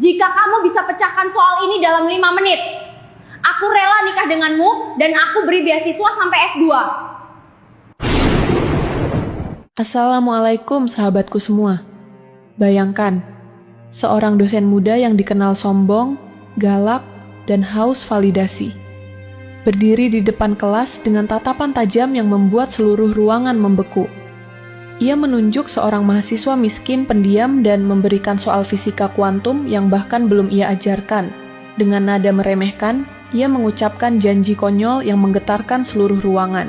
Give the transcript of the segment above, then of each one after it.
Jika kamu bisa pecahkan soal ini dalam 5 menit, aku rela nikah denganmu dan aku beri beasiswa sampai S2. Assalamualaikum sahabatku semua. Bayangkan, seorang dosen muda yang dikenal sombong, galak, dan haus validasi. Berdiri di depan kelas dengan tatapan tajam yang membuat seluruh ruangan membeku. Ia menunjuk seorang mahasiswa miskin pendiam dan memberikan soal fisika kuantum yang bahkan belum ia ajarkan. Dengan nada meremehkan, ia mengucapkan janji konyol yang menggetarkan seluruh ruangan.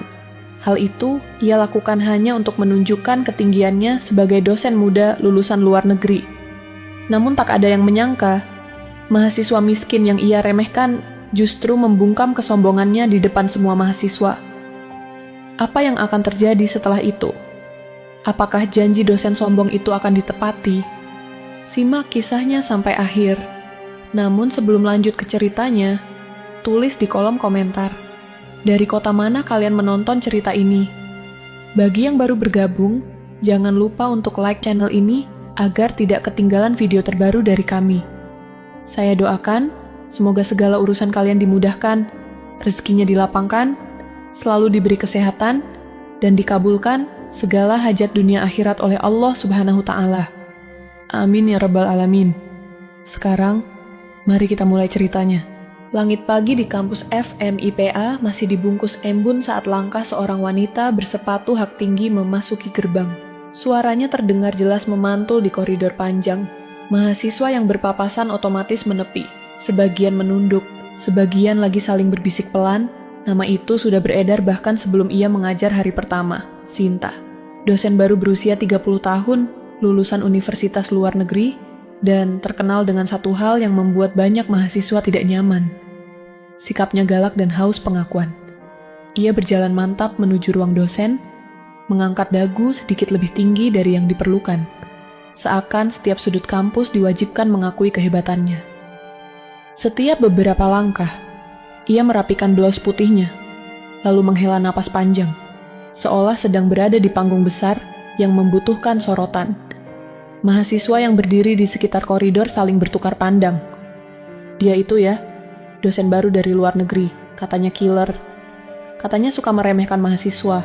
Hal itu ia lakukan hanya untuk menunjukkan ketinggiannya sebagai dosen muda lulusan luar negeri. Namun tak ada yang menyangka, mahasiswa miskin yang ia remehkan justru membungkam kesombongannya di depan semua mahasiswa. Apa yang akan terjadi setelah itu? Apakah janji dosen sombong itu akan ditepati? Simak kisahnya sampai akhir. Namun sebelum lanjut ke ceritanya, tulis di kolom komentar, dari kota mana kalian menonton cerita ini? Bagi yang baru bergabung, jangan lupa untuk like channel ini agar tidak ketinggalan video terbaru dari kami. Saya doakan, semoga segala urusan kalian dimudahkan, rezekinya dilapangkan, selalu diberi kesehatan, dan dikabulkan segala hajat dunia akhirat oleh Allah Subhanahu Ta'ala. Amin ya Rabbal Alamin. Sekarang, mari kita mulai ceritanya. Langit pagi di kampus FMIPA masih dibungkus embun saat langkah seorang wanita bersepatu hak tinggi memasuki gerbang. Suaranya terdengar jelas memantul di koridor panjang. Mahasiswa yang berpapasan otomatis menepi. Sebagian menunduk, sebagian lagi saling berbisik pelan. Nama itu sudah beredar bahkan sebelum ia mengajar hari pertama. Sinta, dosen baru berusia 30 tahun, lulusan universitas luar negeri, dan terkenal dengan satu hal yang membuat banyak mahasiswa tidak nyaman. Sikapnya galak dan haus pengakuan. Ia berjalan mantap menuju ruang dosen, mengangkat dagu sedikit lebih tinggi dari yang diperlukan. Seakan setiap sudut kampus diwajibkan mengakui kehebatannya. Setiap beberapa langkah, ia merapikan blouse putihnya, lalu menghela napas panjang, seolah sedang berada di panggung besar yang membutuhkan sorotan. Mahasiswa yang berdiri di sekitar koridor saling bertukar pandang. Dia itu ya, dosen baru dari luar negeri, katanya killer. Katanya suka meremehkan mahasiswa.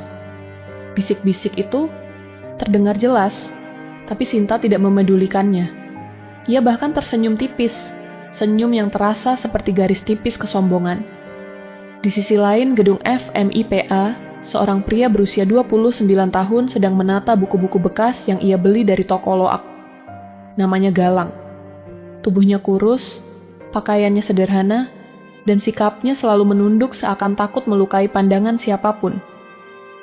Bisik-bisik itu terdengar jelas, tapi Sinta tidak memedulikannya. Ia bahkan tersenyum tipis, senyum yang terasa seperti garis tipis kesombongan. Di sisi lain gedung FMIPA, seorang pria berusia 29 tahun sedang menata buku-buku bekas yang ia beli dari toko loak. Namanya Galang. Tubuhnya kurus, pakaiannya sederhana, dan sikapnya selalu menunduk seakan takut melukai pandangan siapapun.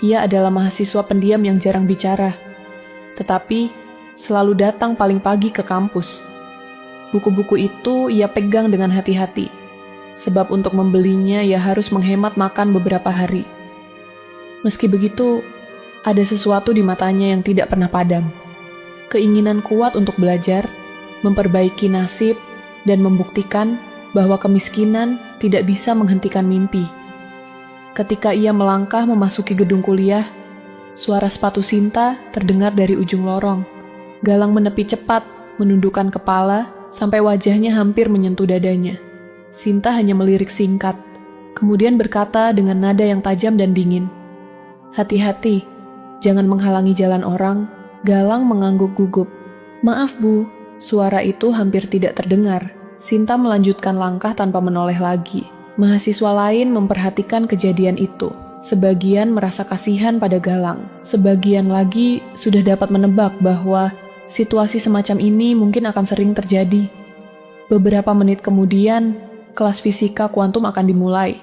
Ia adalah mahasiswa pendiam yang jarang bicara, tetapi selalu datang paling pagi ke kampus. Buku-buku itu ia pegang dengan hati-hati, sebab untuk membelinya ia harus menghemat makan beberapa hari. Meski begitu, ada sesuatu di matanya yang tidak pernah padam. Keinginan kuat untuk belajar, memperbaiki nasib, dan membuktikan bahwa kemiskinan tidak bisa menghentikan mimpi. Ketika ia melangkah memasuki gedung kuliah, suara sepatu Sinta terdengar dari ujung lorong. Galang menepi cepat, menundukkan kepala, sampai wajahnya hampir menyentuh dadanya. Sinta hanya melirik singkat, kemudian berkata dengan nada yang tajam dan dingin, "Hati-hati, jangan menghalangi jalan orang." Galang mengangguk gugup. "Maaf Bu," suara itu hampir tidak terdengar. Sinta melanjutkan langkah tanpa menoleh lagi. Mahasiswa lain memperhatikan kejadian itu. Sebagian merasa kasihan pada Galang. Sebagian lagi sudah dapat menebak bahwa situasi semacam ini mungkin akan sering terjadi. Beberapa menit kemudian, kelas fisika kuantum akan dimulai.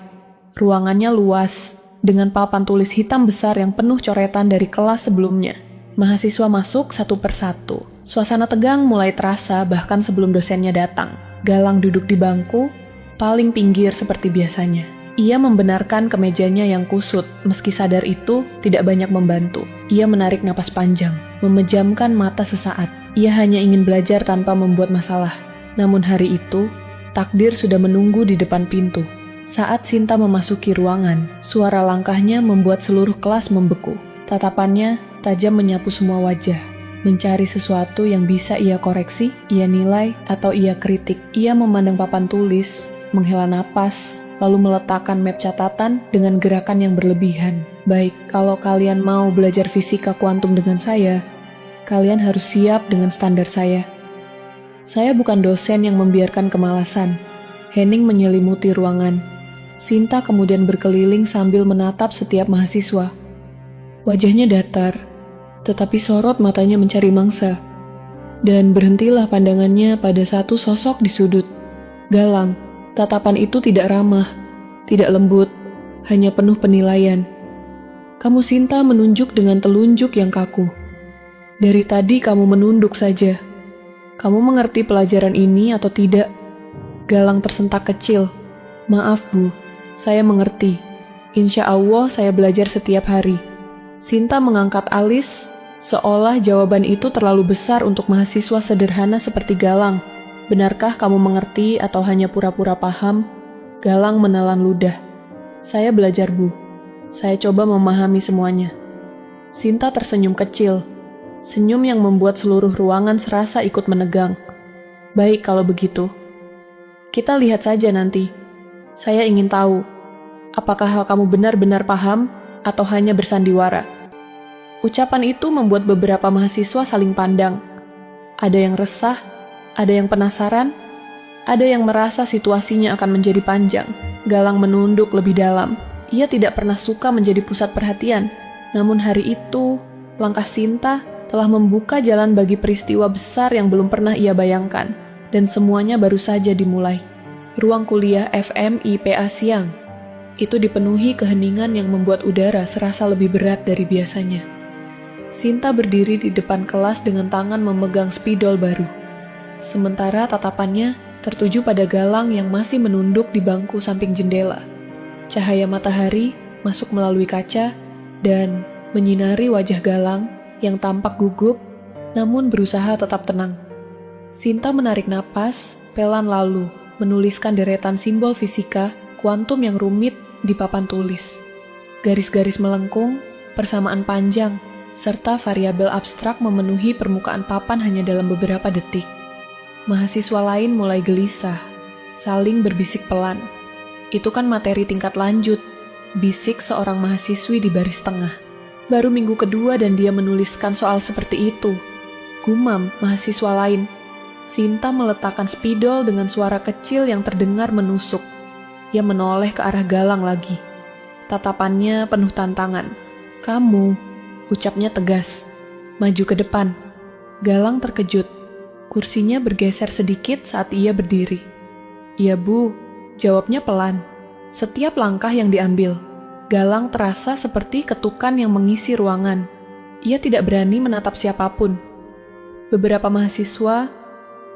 Ruangannya luas, dengan papan tulis hitam besar yang penuh coretan dari kelas sebelumnya. Mahasiswa masuk satu persatu. Suasana tegang mulai terasa bahkan sebelum dosennya datang. Galang duduk di bangku, paling pinggir seperti biasanya. Ia membenarkan kemejanya yang kusut, meski sadar itu tidak banyak membantu. Ia menarik napas panjang, memejamkan mata sesaat. Ia hanya ingin belajar tanpa membuat masalah. Namun hari itu, takdir sudah menunggu di depan pintu. Saat Sinta memasuki ruangan, suara langkahnya membuat seluruh kelas membeku. Tatapannya tajam menyapu semua wajah. Mencari sesuatu yang bisa ia koreksi, ia nilai, atau ia kritik. Ia memandang papan tulis, menghela napas, lalu meletakkan map catatan dengan gerakan yang berlebihan. Baik, kalau kalian mau belajar fisika kuantum dengan saya, kalian harus siap dengan standar saya. Saya bukan dosen yang membiarkan kemalasan. Henning menyelimuti ruangan. Sinta kemudian berkeliling sambil menatap setiap mahasiswa. Wajahnya datar, tetapi sorot matanya mencari mangsa. Dan berhentilah pandangannya pada satu sosok di sudut. Galang, tatapan itu tidak ramah, tidak lembut, hanya penuh penilaian. Kamu Sinta menunjuk dengan telunjuk yang kaku. Dari tadi kamu menunduk saja. Kamu mengerti pelajaran ini atau tidak? Galang tersentak kecil. Maaf Bu, saya mengerti. Insya Allah saya belajar setiap hari. Sinta mengangkat alis, seolah jawaban itu terlalu besar untuk mahasiswa sederhana seperti Galang. Benarkah kamu mengerti atau hanya pura-pura paham? Galang menelan ludah. Saya belajar Bu. Saya coba memahami semuanya. Sinta tersenyum kecil. Senyum yang membuat seluruh ruangan serasa ikut menegang. Baik kalau begitu. Kita lihat saja nanti. Saya ingin tahu, apakah hal kamu benar-benar paham atau hanya bersandiwara? Ucapan itu membuat beberapa mahasiswa saling pandang. Ada yang resah, ada yang penasaran, ada yang merasa situasinya akan menjadi panjang. Galang menunduk lebih dalam. Ia tidak pernah suka menjadi pusat perhatian. Namun hari itu, langkah Sinta telah membuka jalan bagi peristiwa besar yang belum pernah ia bayangkan. Dan semuanya baru saja dimulai. Ruang kuliah FMIPA siang. Itu dipenuhi keheningan yang membuat udara serasa lebih berat dari biasanya. Sinta berdiri di depan kelas dengan tangan memegang spidol baru. Sementara tatapannya tertuju pada Galang yang masih menunduk di bangku samping jendela. Cahaya matahari masuk melalui kaca dan menyinari wajah Galang yang tampak gugup namun berusaha tetap tenang. Sinta menarik napas, pelan lalu menuliskan deretan simbol fisika kuantum yang rumit di papan tulis. Garis-garis melengkung, persamaan panjang, serta variabel abstrak memenuhi permukaan papan hanya dalam beberapa detik. Mahasiswa lain mulai gelisah, saling berbisik pelan. Itu kan materi tingkat lanjut, bisik seorang mahasiswi di baris tengah. Baru minggu kedua dan dia menuliskan soal seperti itu. Gumam mahasiswa lain. Sinta meletakkan spidol dengan suara kecil yang terdengar menusuk. Ia menoleh ke arah Galang lagi. Tatapannya penuh tantangan. Kamu, ucapnya tegas. Maju ke depan. Galang terkejut. Kursinya bergeser sedikit saat ia berdiri. Iya Bu, jawabnya pelan. Setiap langkah yang diambil, Galang terasa seperti ketukan yang mengisi ruangan. Ia tidak berani menatap siapapun. Beberapa mahasiswa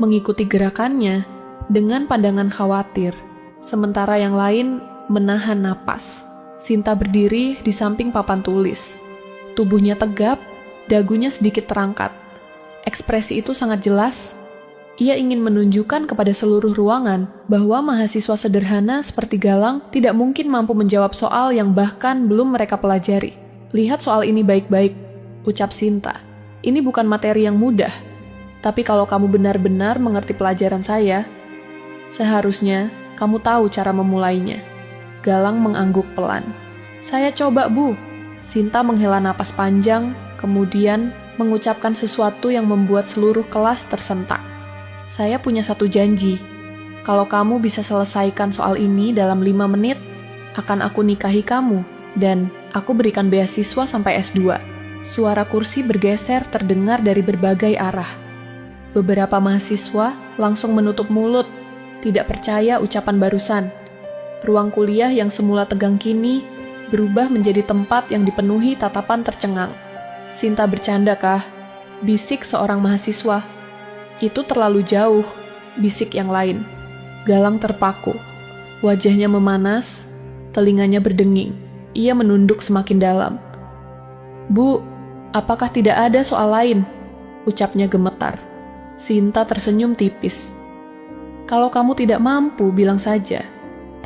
mengikuti gerakannya dengan pandangan khawatir, sementara yang lain menahan napas. Sinta berdiri di samping papan tulis. Tubuhnya tegap, dagunya sedikit terangkat. Ekspresi itu sangat jelas. Ia ingin menunjukkan kepada seluruh ruangan bahwa mahasiswa sederhana seperti Galang tidak mungkin mampu menjawab soal yang bahkan belum mereka pelajari. Lihat soal ini baik-baik, ucap Sinta. Ini bukan materi yang mudah. Tapi kalau kamu benar-benar mengerti pelajaran saya, seharusnya kamu tahu cara memulainya. Galang mengangguk pelan. Saya coba Bu. Sinta menghela napas panjang, kemudian mengucapkan sesuatu yang membuat seluruh kelas tersentak. Saya punya satu janji. Kalau kamu bisa selesaikan soal ini dalam 5 menit, akan aku nikahi kamu, dan aku berikan beasiswa sampai S2. Suara kursi bergeser terdengar dari berbagai arah. Beberapa mahasiswa langsung menutup mulut, tidak percaya ucapan barusan. Ruang kuliah yang semula tegang kini berubah menjadi tempat yang dipenuhi tatapan tercengang. Sinta bercanda kah? Bisik seorang mahasiswa. Itu terlalu jauh, bisik yang lain. Galang terpaku. Wajahnya memanas, telinganya berdenging. Ia menunduk semakin dalam. Bu, apakah tidak ada soal lain? Ucapnya gemetar. Sinta tersenyum tipis. Kalau kamu tidak mampu, bilang saja.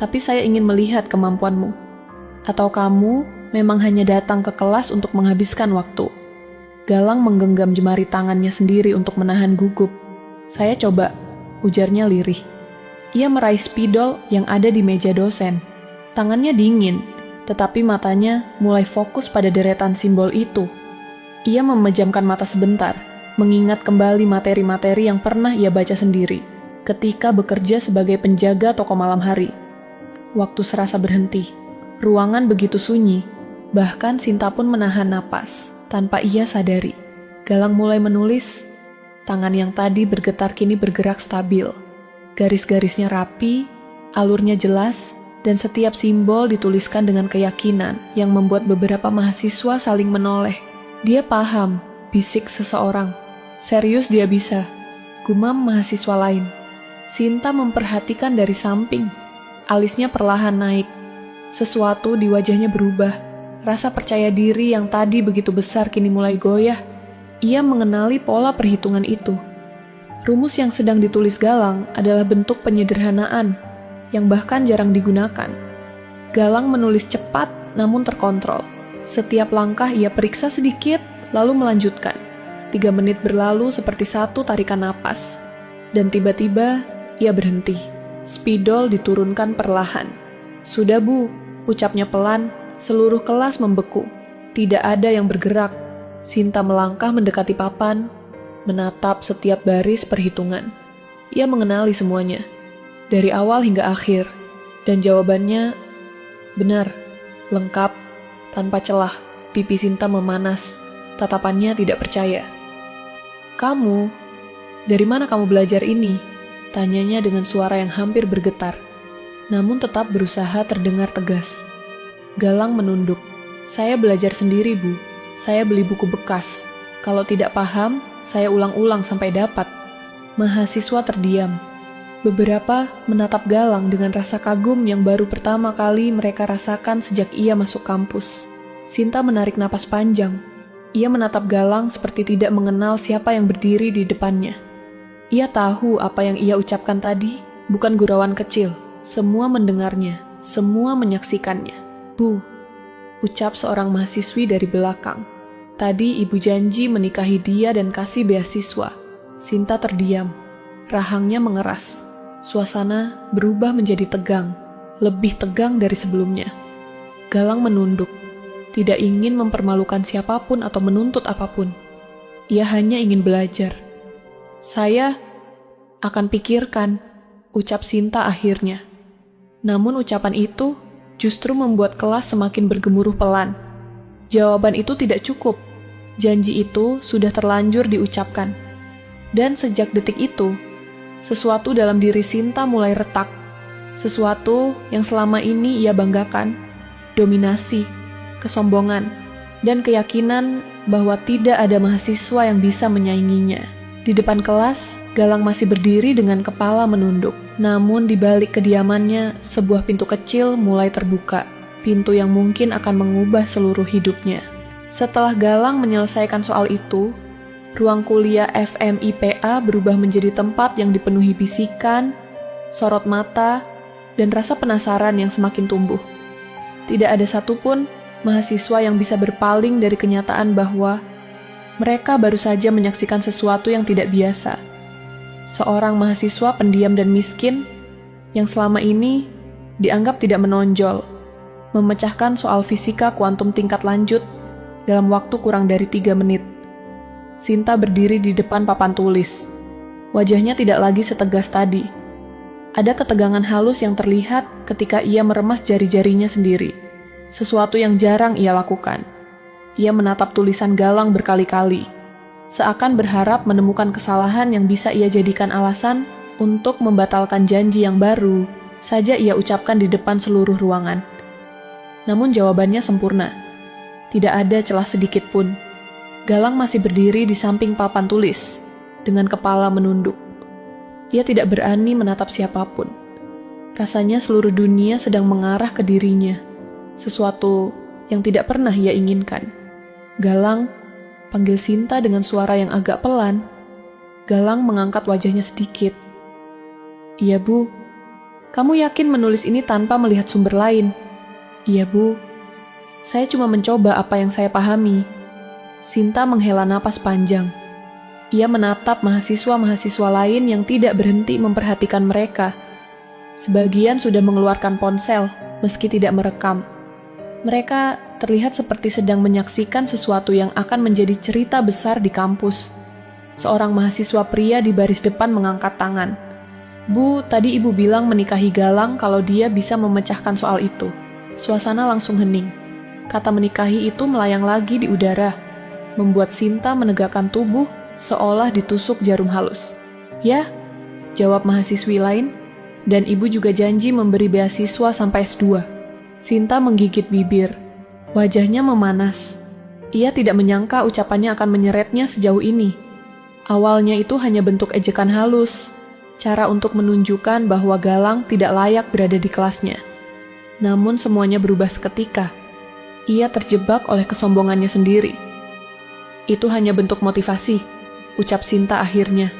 Tapi saya ingin melihat kemampuanmu. Atau kamu memang hanya datang ke kelas untuk menghabiskan waktu? Galang menggenggam jemari tangannya sendiri untuk menahan gugup. Saya coba, ujarnya lirih. Ia meraih spidol yang ada di meja dosen. Tangannya dingin, tetapi matanya mulai fokus pada deretan simbol itu. Ia memejamkan mata sebentar, mengingat kembali materi-materi yang pernah ia baca sendiri ketika bekerja sebagai penjaga toko malam hari. Waktu serasa berhenti. Ruangan begitu sunyi, bahkan Sinta pun menahan napas tanpa ia sadari. Galang mulai menulis. Tangan yang tadi bergetar kini bergerak stabil. Garis-garisnya rapi, alurnya jelas, dan setiap simbol dituliskan dengan keyakinan yang membuat beberapa mahasiswa saling menoleh. Dia paham, bisik seseorang. Serius dia bisa, gumam mahasiswa lain. Sinta memperhatikan dari samping. Alisnya perlahan naik. Sesuatu di wajahnya berubah. Rasa percaya diri yang tadi begitu besar kini mulai goyah. Ia mengenali pola perhitungan itu. Rumus yang sedang ditulis Galang adalah bentuk penyederhanaan yang bahkan jarang digunakan. Galang menulis cepat namun terkontrol. Setiap langkah ia periksa sedikit, lalu melanjutkan. 3 menit berlalu seperti satu tarikan napas. Dan tiba-tiba ia berhenti. Spidol diturunkan perlahan. "Sudah Bu," ucapnya pelan. Seluruh kelas membeku. Tidak ada yang bergerak. Sinta melangkah mendekati papan, menatap setiap baris perhitungan. Ia mengenali semuanya, dari awal hingga akhir. Dan jawabannya benar, lengkap, tanpa celah. Pipi Sinta memanas, tatapannya tidak percaya. "Kamu, dari mana kamu belajar ini?" Tanyanya dengan suara yang hampir bergetar, namun tetap berusaha terdengar tegas. Galang menunduk. "Saya belajar sendiri, Bu. Saya beli buku bekas. Kalau tidak paham, saya ulang-ulang sampai dapat." Mahasiswa terdiam. Beberapa menatap Galang dengan rasa kagum yang baru pertama kali mereka rasakan sejak ia masuk kampus. Sinta menarik napas panjang. Ia menatap Galang seperti tidak mengenal siapa yang berdiri di depannya. Ia tahu apa yang ia ucapkan tadi bukan gurauan kecil. Semua mendengarnya, semua menyaksikannya. "Bu," ucap seorang mahasiswi dari belakang. "Tadi ibu janji menikahi dia dan kasih beasiswa." Sinta terdiam. Rahangnya mengeras. Suasana berubah menjadi tegang, lebih tegang dari sebelumnya. Galang menunduk, tidak ingin mempermalukan siapapun atau menuntut apapun. Ia hanya ingin belajar. "Saya akan pikirkan," ucap Sinta akhirnya. Namun ucapan itu justru membuat kelas semakin bergemuruh pelan. Jawaban itu tidak cukup. Janji itu sudah terlanjur diucapkan. Dan sejak detik itu, sesuatu dalam diri Sinta mulai retak. Sesuatu yang selama ini ia banggakan, dominasi, kesombongan, dan keyakinan bahwa tidak ada mahasiswa yang bisa menyainginya. Di depan kelas, Galang masih berdiri dengan kepala menunduk. Namun di balik kediamannya, sebuah pintu kecil mulai terbuka. Pintu yang mungkin akan mengubah seluruh hidupnya. Setelah Galang menyelesaikan soal itu, ruang kuliah FMIPA berubah menjadi tempat yang dipenuhi bisikan, sorot mata, dan rasa penasaran yang semakin tumbuh. Tidak ada satupun mahasiswa yang bisa berpaling dari kenyataan bahwa mereka baru saja menyaksikan sesuatu yang tidak biasa. Seorang mahasiswa pendiam dan miskin yang selama ini dianggap tidak menonjol, memecahkan soal fisika kuantum tingkat lanjut dalam waktu kurang dari 3 menit. Sinta berdiri di depan papan tulis. Wajahnya tidak lagi setegas tadi. Ada ketegangan halus yang terlihat ketika ia meremas jari-jarinya sendiri. Sesuatu yang jarang ia lakukan. Ia menatap tulisan Galang berkali-kali, seakan berharap menemukan kesalahan yang bisa ia jadikan alasan untuk membatalkan janji yang baru saja ia ucapkan di depan seluruh ruangan. Namun jawabannya sempurna. Tidak ada celah sedikit pun. Galang masih berdiri di samping papan tulis, dengan kepala menunduk. Ia tidak berani menatap siapapun. Rasanya seluruh dunia sedang mengarah ke dirinya. Sesuatu yang tidak pernah ia inginkan. "Galang," panggil Sinta dengan suara yang agak pelan. Galang mengangkat wajahnya sedikit. "Iya, Bu." "Kamu yakin menulis ini tanpa melihat sumber lain?" "Iya, Bu. Saya cuma mencoba apa yang saya pahami." Sinta menghela napas panjang. Ia menatap mahasiswa-mahasiswa lain yang tidak berhenti memperhatikan mereka. Sebagian sudah mengeluarkan ponsel, meski tidak merekam. Mereka terlihat seperti sedang menyaksikan sesuatu yang akan menjadi cerita besar di kampus. Seorang mahasiswa pria di baris depan mengangkat tangan. "Bu, tadi ibu bilang menikahi Galang kalau dia bisa memecahkan soal itu." Suasana langsung hening. Kata menikahi itu melayang lagi di udara, membuat Sinta menegakkan tubuh seolah ditusuk jarum halus. "Ya," jawab mahasiswi lain, "dan ibu juga janji memberi beasiswa sampai S2. Sinta menggigit bibir. Wajahnya memanas. Ia tidak menyangka ucapannya akan menyeretnya sejauh ini. Awalnya itu hanya bentuk ejekan halus, cara untuk menunjukkan bahwa Galang tidak layak berada di kelasnya. Namun semuanya berubah seketika. Ia terjebak oleh kesombongannya sendiri. "Itu hanya bentuk motivasi," ucap Sinta akhirnya.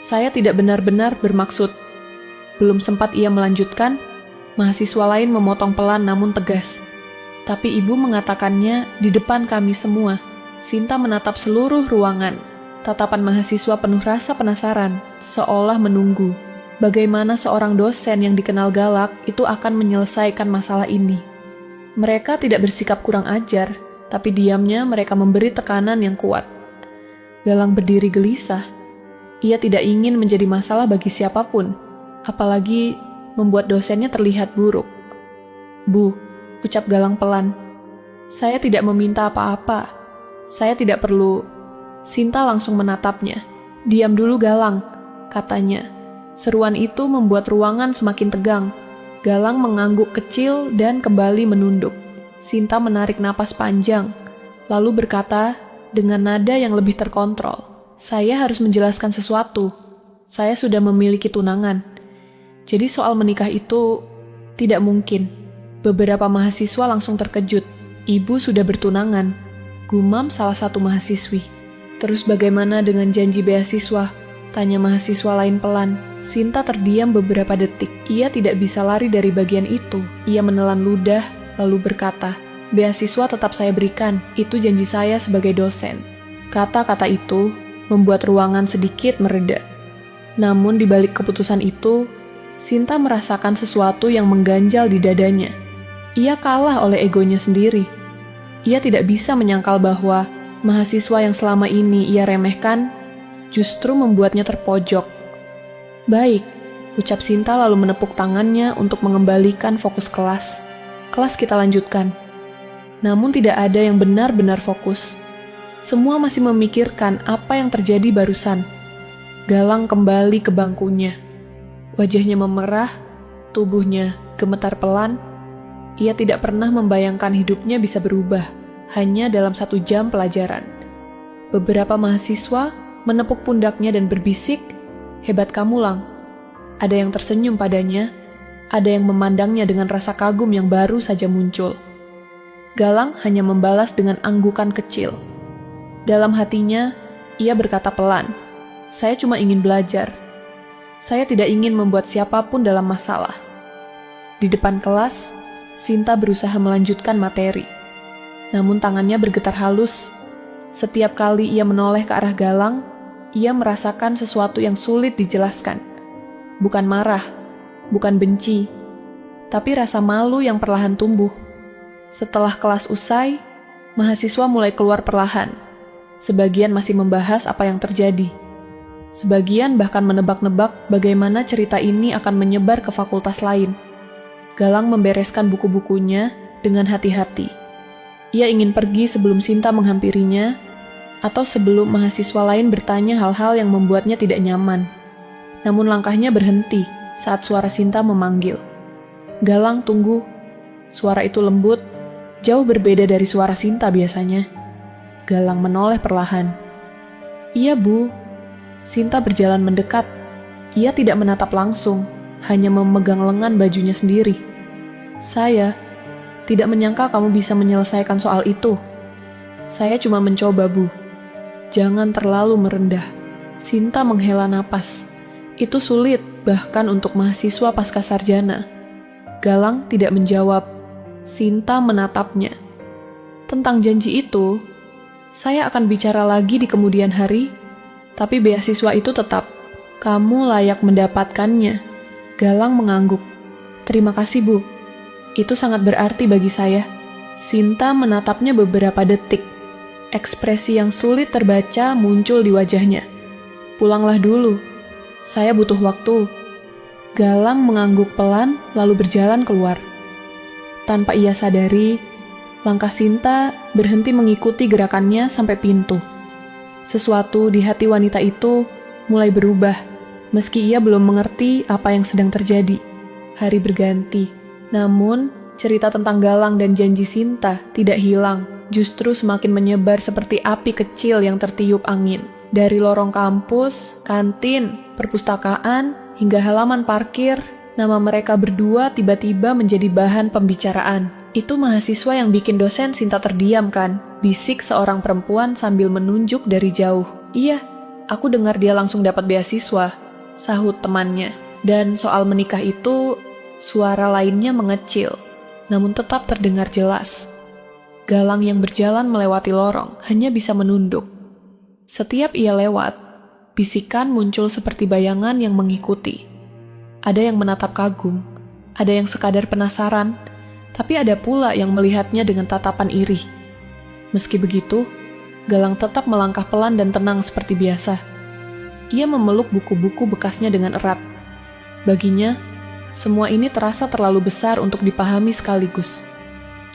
"Saya tidak benar-benar bermaksud." Belum sempat ia melanjutkan, mahasiswa lain memotong pelan namun tegas. "Tapi ibu mengatakannya di depan kami semua." Sinta menatap seluruh ruangan. Tatapan mahasiswa penuh rasa penasaran, seolah menunggu bagaimana seorang dosen yang dikenal galak itu akan menyelesaikan masalah ini. Mereka tidak bersikap kurang ajar, tapi diamnya mereka memberi tekanan yang kuat. Galang berdiri gelisah. Ia tidak ingin menjadi masalah bagi siapapun, apalagi membuat dosennya terlihat buruk. "Bu," ucap Galang pelan, "saya tidak meminta apa-apa. Saya tidak perlu." Sinta langsung menatapnya. "Diam dulu Galang," katanya. Seruan itu membuat ruangan semakin tegang. Galang mengangguk kecil dan kembali menunduk. Sinta menarik napas panjang, lalu berkata dengan nada yang lebih terkontrol, "Saya harus menjelaskan sesuatu. Saya sudah memiliki tunangan. Jadi soal menikah itu tidak mungkin." Beberapa mahasiswa langsung terkejut. "Ibu sudah bertunangan," gumam salah satu mahasiswi. "Terus bagaimana dengan janji beasiswa?" tanya mahasiswa lain pelan. Sinta terdiam beberapa detik. Ia tidak bisa lari dari bagian itu. Ia menelan ludah, lalu berkata, "Beasiswa tetap saya berikan, itu janji saya sebagai dosen." Kata-kata itu membuat ruangan sedikit mereda. Namun di balik keputusan itu, Sinta merasakan sesuatu yang mengganjal di dadanya. Ia kalah oleh egonya sendiri. Ia tidak bisa menyangkal bahwa mahasiswa yang selama ini ia remehkan justru membuatnya terpojok. "Baik," ucap Sinta lalu menepuk tangannya untuk mengembalikan fokus kelas. "Kelas kita lanjutkan." Namun tidak ada yang benar-benar fokus. Semua masih memikirkan apa yang terjadi barusan. Galang kembali ke bangkunya. Wajahnya memerah, tubuhnya gemetar pelan. Ia tidak pernah membayangkan hidupnya bisa berubah hanya dalam 1 jam pelajaran. Beberapa mahasiswa menepuk pundaknya dan berbisik, "Hebat kamu, Lang." Ada yang tersenyum padanya, ada yang memandangnya dengan rasa kagum yang baru saja muncul. Galang hanya membalas dengan anggukan kecil. Dalam hatinya, ia berkata pelan, "Saya cuma ingin belajar. Saya tidak ingin membuat siapapun dalam masalah." Di depan kelas, Sinta berusaha melanjutkan materi. Namun tangannya bergetar halus. Setiap kali ia menoleh ke arah Galang, ia merasakan sesuatu yang sulit dijelaskan. Bukan marah, bukan benci, tapi rasa malu yang perlahan tumbuh. Setelah kelas usai, mahasiswa mulai keluar perlahan. Sebagian masih membahas apa yang terjadi. Sebagian bahkan menebak-nebak bagaimana cerita ini akan menyebar ke fakultas lain. Galang membereskan buku-bukunya dengan hati-hati. Ia ingin pergi sebelum Sinta menghampirinya, atau sebelum mahasiswa lain bertanya hal-hal yang membuatnya tidak nyaman. Namun langkahnya berhenti saat suara Sinta memanggil. "Galang, tunggu." Suara itu lembut, jauh berbeda dari suara Sinta biasanya. Galang menoleh perlahan. "Iya, Bu." Sinta berjalan mendekat. Ia tidak menatap langsung, hanya memegang lengan bajunya sendiri. "Saya tidak menyangka kamu bisa menyelesaikan soal itu. Saya cuma mencoba, Bu." "Jangan terlalu merendah." Sinta menghela napas. Itu sulit, bahkan untuk mahasiswa pasca sarjana. Galang tidak menjawab. Sinta menatapnya. "Tentang janji itu, Saya akan bicara lagi di kemudian hari, tapi beasiswa itu tetap. Kamu layak mendapatkannya. Galang mengangguk. Terima kasih, Bu. Itu sangat berarti bagi saya. Sinta menatapnya beberapa detik. Ekspresi yang sulit terbaca muncul di wajahnya. Pulanglah dulu. Saya butuh waktu. Galang mengangguk pelan lalu berjalan keluar. Tanpa ia sadari, langkah Sinta berhenti mengikuti gerakannya sampai pintu. Sesuatu di hati wanita itu mulai berubah, meski ia belum mengerti apa yang sedang terjadi. Hari berganti, namun cerita tentang Galang dan janji Sinta tidak hilang, justru semakin menyebar seperti api kecil yang tertiup angin. Dari lorong kampus, kantin, perpustakaan, hingga halaman parkir, nama mereka berdua tiba-tiba menjadi bahan pembicaraan. Itu mahasiswa yang bikin dosen Sinta terdiam kan? Bisik seorang perempuan sambil menunjuk dari jauh. Iya, aku dengar dia langsung dapat beasiswa, sahut temannya. Dan soal menikah itu, suara lainnya mengecil, namun tetap terdengar jelas. Galang yang berjalan melewati lorong hanya bisa menunduk. Setiap ia lewat, bisikan muncul seperti bayangan yang mengikuti. Ada yang menatap kagum, ada yang sekadar penasaran, tapi ada pula yang melihatnya dengan tatapan iri. Meski begitu, Galang tetap melangkah pelan dan tenang seperti biasa. Ia memeluk buku-buku bekasnya dengan erat. Baginya, semua ini terasa terlalu besar untuk dipahami sekaligus.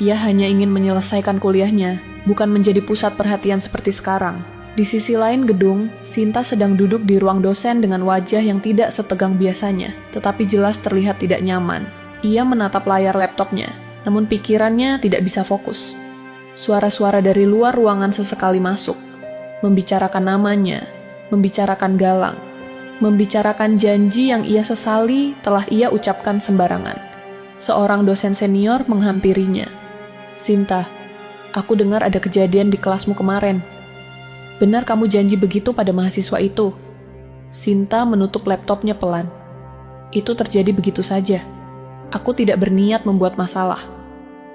Ia hanya ingin menyelesaikan kuliahnya, bukan menjadi pusat perhatian seperti sekarang. Di sisi lain gedung, Sinta sedang duduk di ruang dosen dengan wajah yang tidak setegang biasanya, tetapi jelas terlihat tidak nyaman. Ia menatap layar laptopnya, namun pikirannya tidak bisa fokus. Suara-suara dari luar ruangan sesekali masuk, membicarakan namanya, membicarakan Galang, membicarakan janji yang ia sesali telah ia ucapkan sembarangan. Seorang dosen senior menghampirinya. Sinta, aku dengar ada kejadian di kelasmu kemarin. Benar kamu janji begitu pada mahasiswa itu? Sinta menutup laptopnya pelan. Itu terjadi begitu saja. Aku tidak berniat membuat masalah.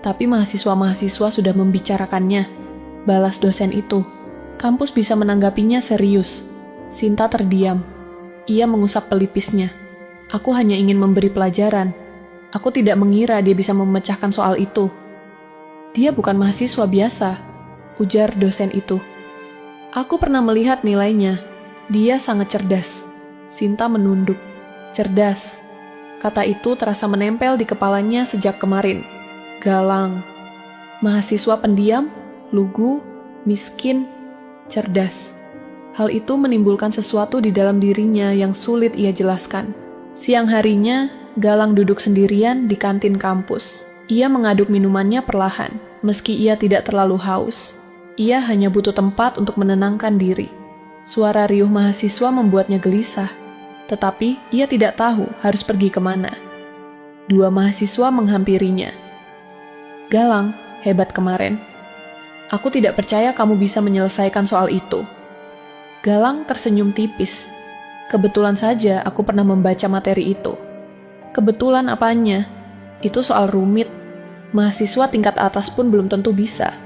Tapi mahasiswa-mahasiswa sudah membicarakannya. Balas dosen itu. Kampus bisa menanggapinya serius. Sinta terdiam. Ia mengusap pelipisnya. Aku hanya ingin memberi pelajaran. Aku tidak mengira dia bisa memecahkan soal itu. Dia bukan mahasiswa biasa, ujar dosen itu. Aku pernah melihat nilainya. Dia sangat cerdas. Sinta menunduk. Cerdas. Kata itu terasa menempel di kepalanya sejak kemarin. Galang. Mahasiswa pendiam, lugu, miskin, cerdas. Hal itu menimbulkan sesuatu di dalam dirinya yang sulit ia jelaskan. Siang harinya, Galang duduk sendirian di kantin kampus. Ia mengaduk minumannya perlahan, meski ia tidak terlalu haus. Ia hanya butuh tempat untuk menenangkan diri. Suara riuh mahasiswa membuatnya gelisah, tetapi ia tidak tahu harus pergi kemana. Dua mahasiswa menghampirinya. Galang, hebat kemarin. Aku tidak percaya kamu bisa menyelesaikan soal itu. Galang tersenyum tipis. Kebetulan saja aku pernah membaca materi itu. Kebetulan apanya? Itu soal rumit. Mahasiswa tingkat atas pun belum tentu bisa.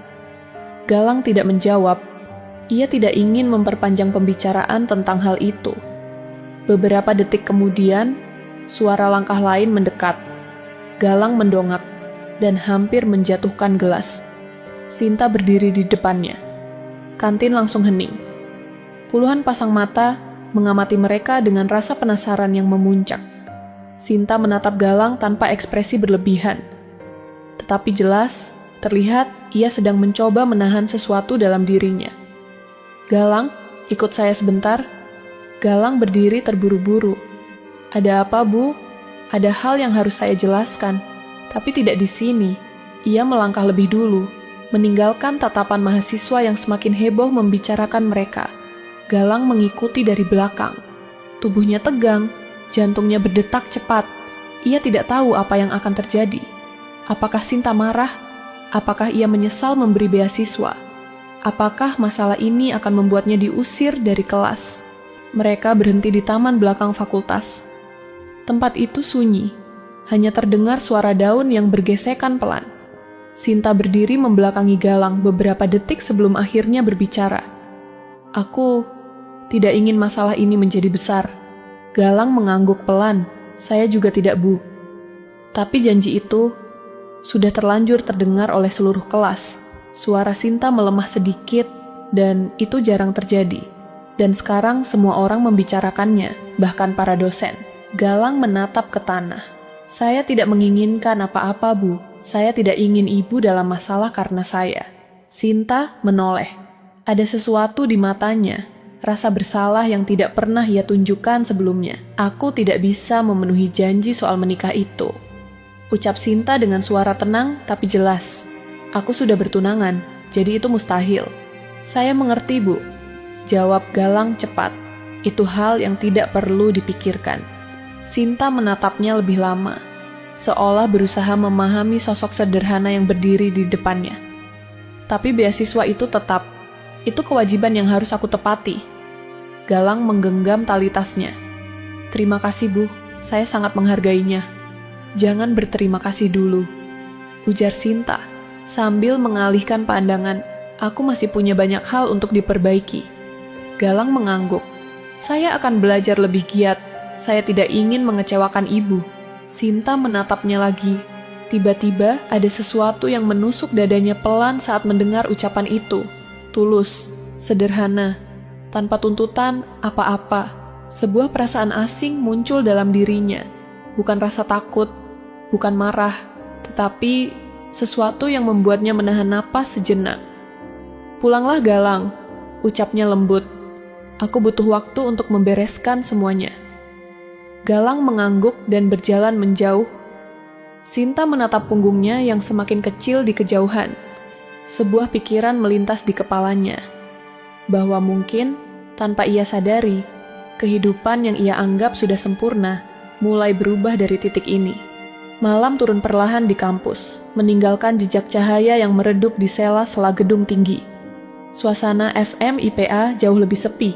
Galang tidak menjawab. Ia tidak ingin memperpanjang pembicaraan tentang hal itu. Beberapa detik kemudian, suara langkah lain mendekat. Galang mendongak dan hampir menjatuhkan gelas. Sinta berdiri di depannya. Kantin langsung hening. Puluhan pasang mata mengamati mereka dengan rasa penasaran yang memuncak. Sinta menatap Galang tanpa ekspresi berlebihan. Tetapi jelas, terlihat ia sedang mencoba menahan sesuatu dalam dirinya. Galang, ikut saya sebentar. Galang berdiri terburu-buru. Ada apa, Bu? Ada hal yang harus saya jelaskan, tapi tidak di sini. Ia melangkah lebih dulu, meninggalkan tatapan mahasiswa yang semakin heboh membicarakan mereka. Galang mengikuti dari belakang. Tubuhnya tegang, jantungnya berdetak cepat. Ia tidak tahu apa yang akan terjadi. Apakah Sinta marah? Apakah ia menyesal memberi beasiswa? Apakah masalah ini akan membuatnya diusir dari kelas? Mereka berhenti di taman belakang fakultas. Tempat itu sunyi, hanya terdengar suara daun yang bergesekan pelan. Sinta berdiri membelakangi Galang beberapa detik sebelum akhirnya berbicara. Aku tidak ingin masalah ini menjadi besar. Galang mengangguk pelan. Saya juga tidak, Bu. Tapi janji itu sudah terlanjur terdengar oleh seluruh kelas. Suara Sinta melemah sedikit dan itu jarang terjadi. Dan sekarang semua orang membicarakannya, bahkan para dosen. Galang menatap ke tanah. Saya tidak menginginkan apa-apa, Bu. Saya tidak ingin ibu dalam masalah karena saya. Sinta menoleh. Ada sesuatu di matanya, rasa bersalah yang tidak pernah ia tunjukkan sebelumnya. Aku tidak bisa memenuhi janji soal menikah itu. Ucap Sinta dengan suara tenang tapi jelas. Aku sudah bertunangan, jadi itu mustahil. Saya mengerti, Bu. Jawab Galang cepat. Itu hal yang tidak perlu dipikirkan. Sinta menatapnya lebih lama, seolah berusaha memahami sosok sederhana yang berdiri di depannya. Tapi beasiswa itu tetap, itu kewajiban yang harus aku tepati. Galang menggenggam tali tasnya. Terima kasih, Bu, saya sangat menghargainya. Jangan berterima kasih dulu, ujar Sinta, sambil mengalihkan pandangan. Aku masih punya banyak hal untuk diperbaiki. Galang mengangguk. Saya akan belajar lebih giat. Saya tidak ingin mengecewakan ibu. Sinta menatapnya lagi. Tiba-tiba ada sesuatu yang menusuk dadanya pelan saat mendengar ucapan itu. Tulus, sederhana, tanpa tuntutan apa-apa. Sebuah perasaan asing muncul dalam dirinya. Bukan rasa takut, bukan marah, tetapi sesuatu yang membuatnya menahan napas sejenak. Pulanglah Galang, ucapnya lembut. Aku butuh waktu untuk membereskan semuanya. Galang mengangguk dan berjalan menjauh. Sinta menatap punggungnya yang semakin kecil di kejauhan. Sebuah pikiran melintas di kepalanya, bahwa mungkin tanpa ia sadari, kehidupan yang ia anggap sudah sempurna mulai berubah dari titik ini. Malam turun perlahan di kampus, meninggalkan jejak cahaya yang meredup di sela-sela gedung tinggi. Suasana FM IPA jauh lebih sepi.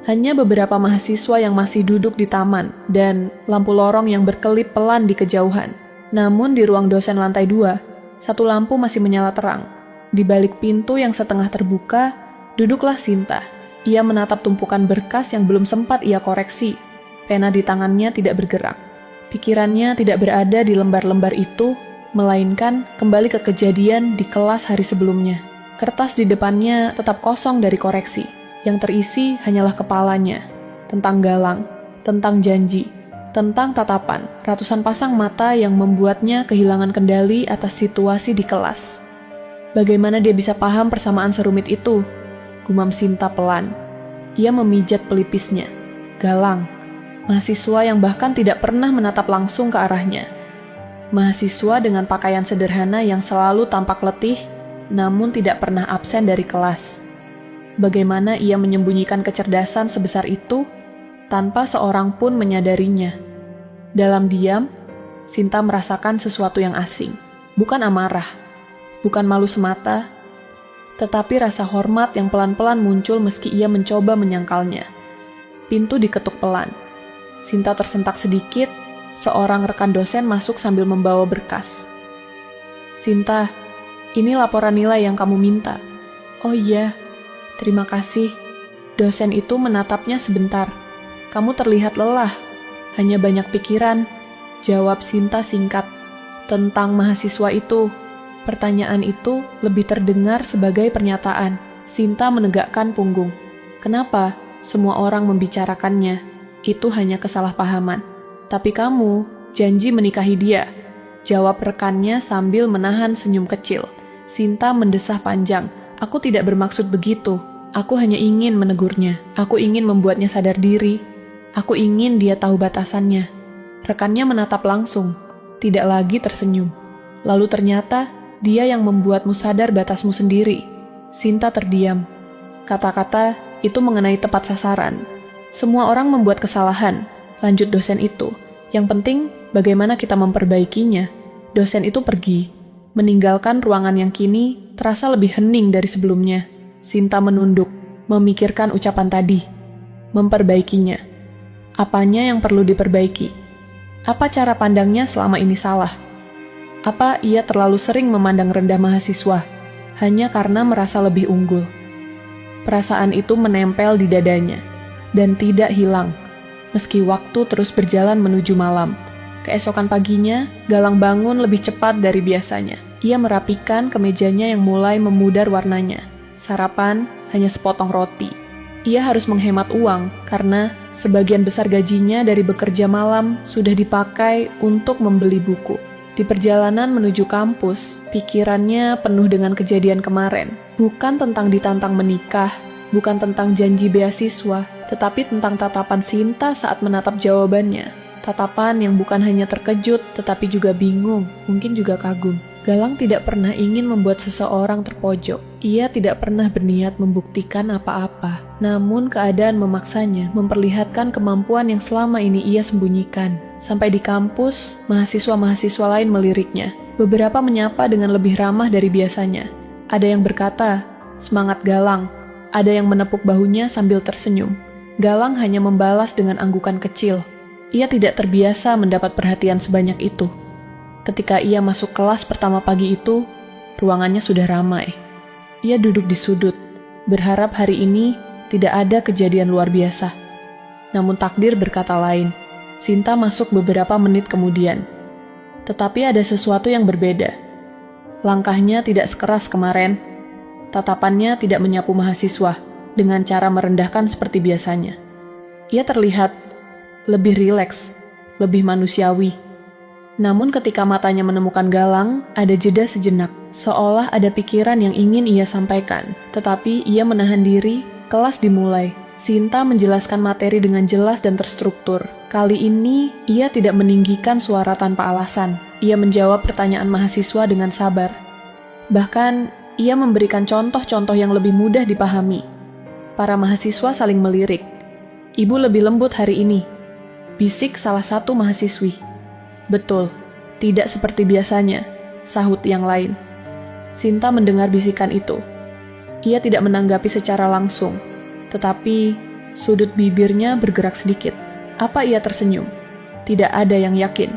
Hanya beberapa mahasiswa yang masih duduk di taman dan lampu lorong yang berkelip pelan di kejauhan. Namun di ruang dosen lantai 2, satu lampu masih menyala terang. Di balik pintu yang setengah terbuka, duduklah Sinta. Ia menatap tumpukan berkas yang belum sempat ia koreksi. Pena di tangannya tidak bergerak. Pikirannya tidak berada di lembar-lembar itu, melainkan kembali ke kejadian di kelas hari sebelumnya. Kertas di depannya tetap kosong dari koreksi. Yang terisi hanyalah kepalanya, tentang Galang, tentang janji, tentang tatapan, ratusan pasang mata yang membuatnya kehilangan kendali atas situasi di kelas. Bagaimana dia bisa paham persamaan serumit itu? Gumam Sinta pelan. Ia memijat pelipisnya. Galang, mahasiswa yang bahkan tidak pernah menatap langsung ke arahnya. Mahasiswa dengan pakaian sederhana yang selalu tampak letih, namun tidak pernah absen dari kelas. Bagaimana ia menyembunyikan kecerdasan sebesar itu tanpa seorang pun menyadarinya. Dalam diam, Sinta merasakan sesuatu yang asing. Bukan amarah, bukan malu semata, tetapi rasa hormat yang pelan-pelan muncul meski ia mencoba menyangkalnya. Pintu diketuk pelan. Sinta tersentak sedikit, seorang rekan dosen masuk sambil membawa berkas. Sinta, ini laporan nilai yang kamu minta. Oh iya, terima kasih. Dosen itu menatapnya sebentar. Kamu terlihat lelah, hanya banyak pikiran. Jawab Sinta singkat. Tentang mahasiswa itu. Pertanyaan itu lebih terdengar sebagai pernyataan. Sinta menegakkan punggung. Kenapa semua orang membicarakannya? Itu hanya kesalahpahaman. Tapi kamu janji menikahi dia. Jawab rekannya sambil menahan senyum kecil. Sinta mendesah panjang. Aku tidak bermaksud begitu. Aku hanya ingin menegurnya. Aku ingin membuatnya sadar diri. Aku ingin dia tahu batasannya. Rekannya menatap langsung, tidak lagi tersenyum. Lalu ternyata dia yang membuatmu sadar batasmu sendiri. Sinta terdiam. Kata-kata itu mengenai tepat sasaran. Semua orang membuat kesalahan, lanjut dosen itu. Yang penting bagaimana kita memperbaikinya. Dosen itu pergi, meninggalkan ruangan yang kini terasa lebih hening dari sebelumnya. Sinta menunduk, memikirkan ucapan tadi. Memperbaikinya. Apanya yang perlu diperbaiki? Apa cara pandangnya selama ini salah? Apa ia terlalu sering memandang rendah mahasiswa hanya karena merasa lebih unggul? Perasaan itu menempel di dadanya dan tidak hilang meski waktu terus berjalan menuju malam. Keesokan paginya, Galang bangun lebih cepat dari biasanya. Ia merapikan kemejanya yang mulai memudar warnanya. Sarapan hanya sepotong roti. Ia harus menghemat uang karena sebagian besar gajinya dari bekerja malam sudah dipakai untuk membeli buku. Di perjalanan menuju kampus, pikirannya penuh dengan kejadian kemarin. Bukan tentang ditantang menikah, bukan tentang janji beasiswa, tetapi tentang tatapan Sinta saat menatap jawabannya. Tatapan yang bukan hanya terkejut, tetapi juga bingung, mungkin juga kagum. Galang tidak pernah ingin membuat seseorang terpojok. Ia tidak pernah berniat membuktikan apa-apa. Namun keadaan memaksanya memperlihatkan kemampuan yang selama ini ia sembunyikan. Sampai di kampus, mahasiswa-mahasiswa lain meliriknya. Beberapa menyapa dengan lebih ramah dari biasanya. Ada yang berkata, "Semangat Galang." Ada yang menepuk bahunya sambil tersenyum. Galang hanya membalas dengan anggukan kecil. Ia tidak terbiasa mendapat perhatian sebanyak itu. Ketika ia masuk kelas pertama pagi itu, ruangannya sudah ramai. Ia duduk di sudut, berharap hari ini tidak ada kejadian luar biasa. Namun takdir berkata lain. Sinta masuk beberapa menit kemudian. Tetapi ada sesuatu yang berbeda. Langkahnya tidak sekeras kemarin. Tatapannya tidak menyapu mahasiswa dengan cara merendahkan seperti biasanya. Ia terlihat lebih rileks, lebih manusiawi. Namun ketika matanya menemukan Galang, ada jeda sejenak, seolah ada pikiran yang ingin ia sampaikan. Tetapi ia menahan diri, kelas dimulai. Sinta menjelaskan materi dengan jelas dan terstruktur. Kali ini, ia tidak meninggikan suara tanpa alasan. Ia menjawab pertanyaan mahasiswa dengan sabar. Bahkan, ia memberikan contoh-contoh yang lebih mudah dipahami. Para mahasiswa saling melirik. "Ibu lebih lembut hari ini," bisik salah satu mahasiswi. "Betul, tidak seperti biasanya," sahut yang lain. Sinta mendengar bisikan itu. Ia tidak menanggapi secara langsung, tetapi sudut bibirnya bergerak sedikit. Apa ia tersenyum? Tidak ada yang yakin.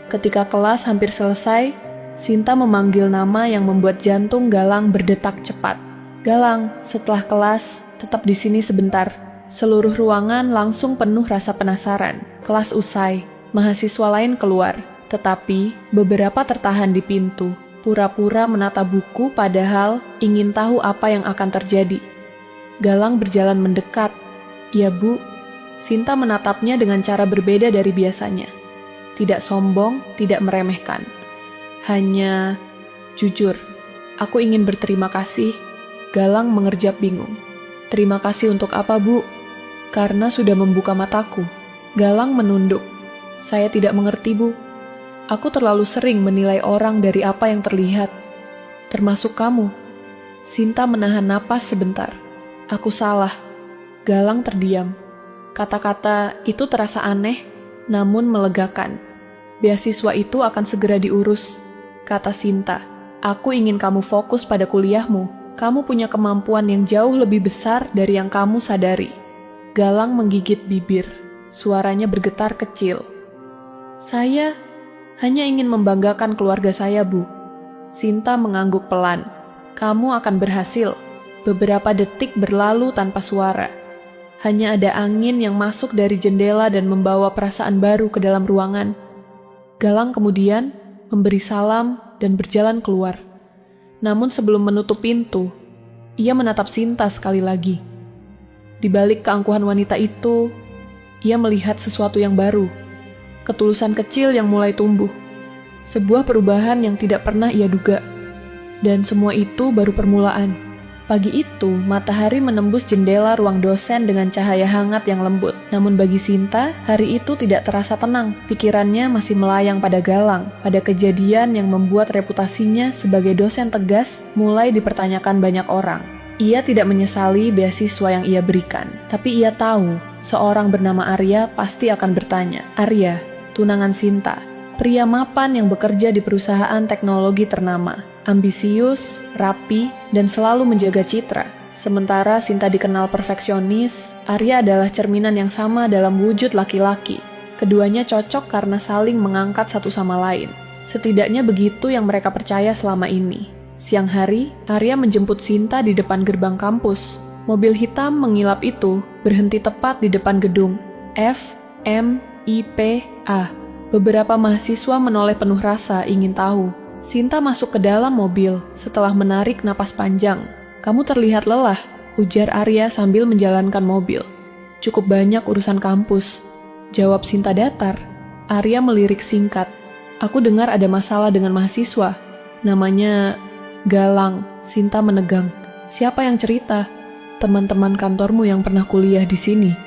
Ketika kelas hampir selesai, Sinta memanggil nama yang membuat jantung Galang berdetak cepat. "Galang, setelah kelas, tetap di sini sebentar." Seluruh ruangan langsung penuh rasa penasaran. Kelas usai, mahasiswa lain keluar, tetapi beberapa tertahan di pintu, pura-pura menata buku padahal ingin tahu apa yang akan terjadi. Galang berjalan mendekat. "Ya Bu." Sinta menatapnya dengan cara berbeda dari biasanya. Tidak sombong, tidak meremehkan. Hanya jujur, "Aku ingin berterima kasih." Galang mengerjap bingung. "Terima kasih untuk apa, Bu?" "Karena sudah membuka mataku." Galang menunduk. "Saya tidak mengerti, Bu. Aku terlalu sering menilai orang dari apa yang terlihat. Termasuk kamu." Sinta menahan napas sebentar. "Aku salah." Galang terdiam. Kata-kata itu terasa aneh, namun melegakan. "Beasiswa itu akan segera diurus," kata Sinta. "Aku ingin kamu fokus pada kuliahmu. Kamu punya kemampuan yang jauh lebih besar dari yang kamu sadari." Galang menggigit bibir. Suaranya bergetar kecil. "Saya hanya ingin membanggakan keluarga saya, Bu." Sinta mengangguk pelan. "Kamu akan berhasil." Beberapa detik berlalu tanpa suara. Hanya ada angin yang masuk dari jendela dan membawa perasaan baru ke dalam ruangan. Galang kemudian memberi salam dan berjalan keluar. Namun sebelum menutup pintu, ia menatap Sinta sekali lagi. Di balik keangkuhan wanita itu, ia melihat sesuatu yang baru. Ketulusan kecil yang mulai tumbuh. Sebuah perubahan yang tidak pernah ia duga. Dan semua itu baru permulaan. Pagi itu, matahari menembus jendela ruang dosen dengan cahaya hangat yang lembut. Namun bagi Sinta, hari itu tidak terasa tenang. Pikirannya masih melayang pada Galang, pada kejadian yang membuat reputasinya sebagai dosen tegas mulai dipertanyakan banyak orang. Ia tidak menyesali beasiswa yang ia berikan, tapi ia tahu seorang bernama Arya pasti akan bertanya. Arya, tunangan Sinta, pria mapan yang bekerja di perusahaan teknologi ternama. Ambisius, rapi, dan selalu menjaga citra. Sementara Sinta dikenal perfeksionis, Arya adalah cerminan yang sama dalam wujud laki-laki. Keduanya cocok karena saling mengangkat satu sama lain. Setidaknya begitu yang mereka percaya selama ini. Siang hari, Arya menjemput Sinta di depan gerbang kampus. Mobil hitam mengilap itu berhenti tepat di depan gedung FMIPA. Beberapa mahasiswa menoleh penuh rasa ingin tahu. Sinta masuk ke dalam mobil setelah menarik napas panjang. "Kamu terlihat lelah," ujar Arya sambil menjalankan mobil. "Cukup banyak urusan kampus," jawab Sinta datar. Arya melirik singkat. "Aku dengar ada masalah dengan mahasiswa. Namanya Galang." Sinta menegang. "Siapa yang cerita?" "Teman-teman kantormu yang pernah kuliah di sini,"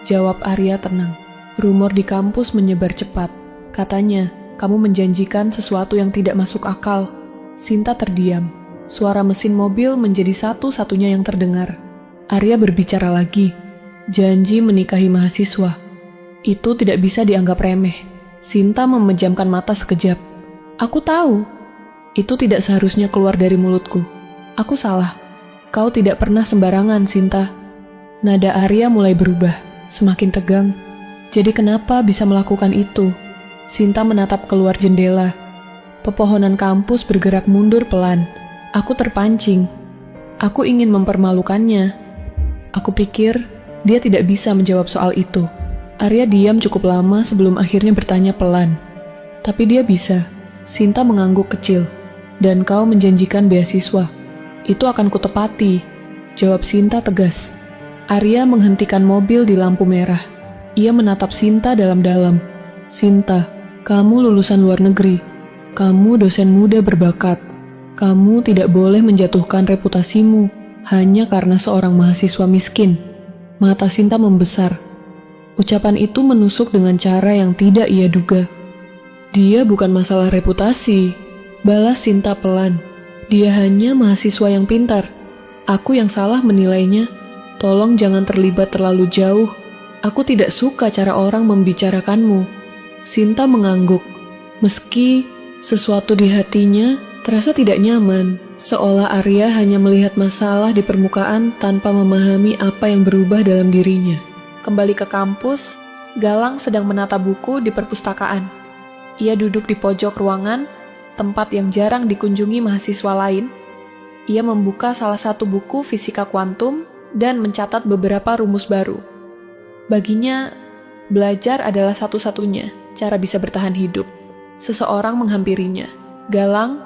jawab Arya tenang. "Rumor di kampus menyebar cepat. Katanya, kamu menjanjikan sesuatu yang tidak masuk akal." Sinta terdiam. Suara mesin mobil menjadi satu-satunya yang terdengar. Arya berbicara lagi. "Janji menikahi mahasiswa. Itu tidak bisa dianggap remeh." Sinta memejamkan mata sekejap. "Aku tahu. Itu tidak seharusnya keluar dari mulutku. Aku salah. Kau tidak pernah sembarangan, Sinta." Nada Arya mulai berubah, semakin tegang. "Jadi kenapa bisa melakukan itu?" Sinta menatap keluar jendela. Pepohonan kampus bergerak mundur pelan. Aku terpancing. Aku ingin mempermalukannya. Aku pikir dia tidak bisa menjawab soal itu. Arya diam cukup lama sebelum akhirnya bertanya pelan. "Tapi dia bisa." Sinta mengangguk kecil. "Dan kau menjanjikan beasiswa. Itu akan kutepati," jawab Sinta tegas. Arya menghentikan mobil di lampu merah. Ia menatap Sinta dalam-dalam. "Sinta, kamu lulusan luar negeri. Kamu dosen muda berbakat. Kamu tidak boleh menjatuhkan reputasimu hanya karena seorang mahasiswa miskin." Mata Sinta membesar. Ucapan itu menusuk dengan cara yang tidak ia duga. "Dia bukan masalah reputasi," balas Sinta pelan. "Dia hanya mahasiswa yang pintar. Aku yang salah menilainya. Tolong jangan terlibat terlalu jauh. Aku tidak suka cara orang membicarakanmu." Sinta mengangguk. Meski sesuatu di hatinya terasa tidak nyaman, seolah Arya hanya melihat masalah di permukaan tanpa memahami apa yang berubah dalam dirinya. Kembali ke kampus, Galang sedang menata buku di perpustakaan. Ia duduk di pojok ruangan, tempat yang jarang dikunjungi mahasiswa lain. Ia membuka salah satu buku fisika kuantum dan mencatat beberapa rumus baru. Baginya, belajar adalah satu-satunya cara bisa bertahan hidup. Seseorang menghampirinya. "Galang,"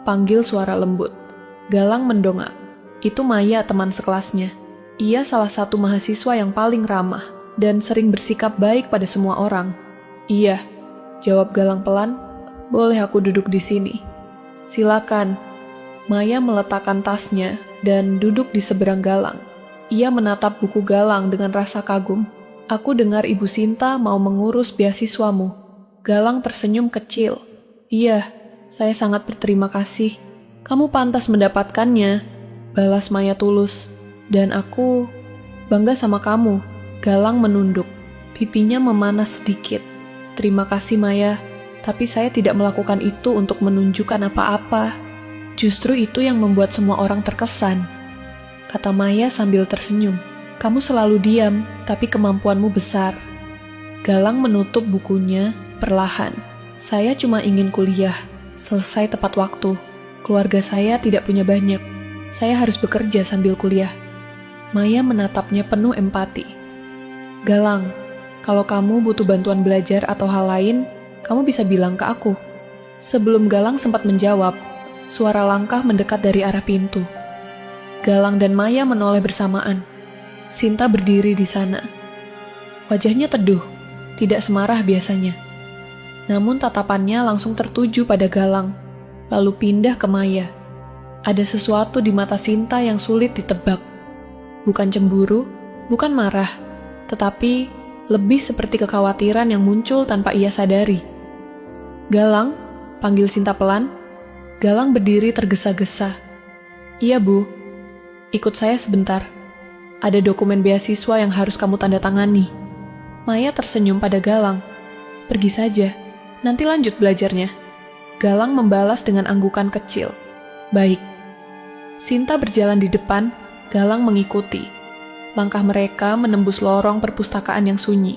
panggil suara lembut. Galang mendongak. Itu Maya, teman sekelasnya. Ia salah satu mahasiswa yang paling ramah dan sering bersikap baik pada semua orang. "Iya," jawab Galang pelan. "Boleh aku duduk di sini?" "Silakan." Maya meletakkan tasnya dan duduk di seberang Galang. Ia menatap buku Galang dengan rasa kagum. "Aku dengar Ibu Sinta mau mengurus beasiswamu." Galang tersenyum kecil. "Iya, saya sangat berterima kasih. Kamu pantas mendapatkannya," balas Maya tulus. "Dan aku bangga sama kamu." Galang menunduk. Pipinya memanas sedikit. "Terima kasih Maya, tapi saya tidak melakukan itu untuk menunjukkan apa-apa. Justru itu yang membuat semua orang terkesan," kata Maya sambil tersenyum. "Kamu selalu diam, tapi kemampuanmu besar." Galang menutup bukunya perlahan. "Saya cuma ingin kuliah, selesai tepat waktu. Keluarga saya tidak punya banyak. Saya harus bekerja sambil kuliah." Maya menatapnya penuh empati. "Galang, kalau kamu butuh bantuan belajar atau hal lain, kamu bisa bilang ke aku." Sebelum Galang sempat menjawab, suara langkah mendekat dari arah pintu. Galang dan Maya menoleh bersamaan. Sinta berdiri di sana. Wajahnya teduh, tidak semarah biasanya. Namun tatapannya langsung tertuju pada Galang, lalu pindah ke Maya. Ada sesuatu di mata Sinta yang sulit ditebak. Bukan cemburu, bukan marah, tetapi lebih seperti kekhawatiran yang muncul tanpa ia sadari. "Galang," panggil Sinta pelan. Galang berdiri tergesa-gesa. "Iya, Bu. Ikut saya sebentar. Ada dokumen beasiswa yang harus kamu tanda tangani." Maya tersenyum pada Galang. "Pergi saja, nanti lanjut belajarnya." Galang membalas dengan anggukan kecil. "Baik." Sinta berjalan di depan, Galang mengikuti. Langkah mereka menembus lorong perpustakaan yang sunyi.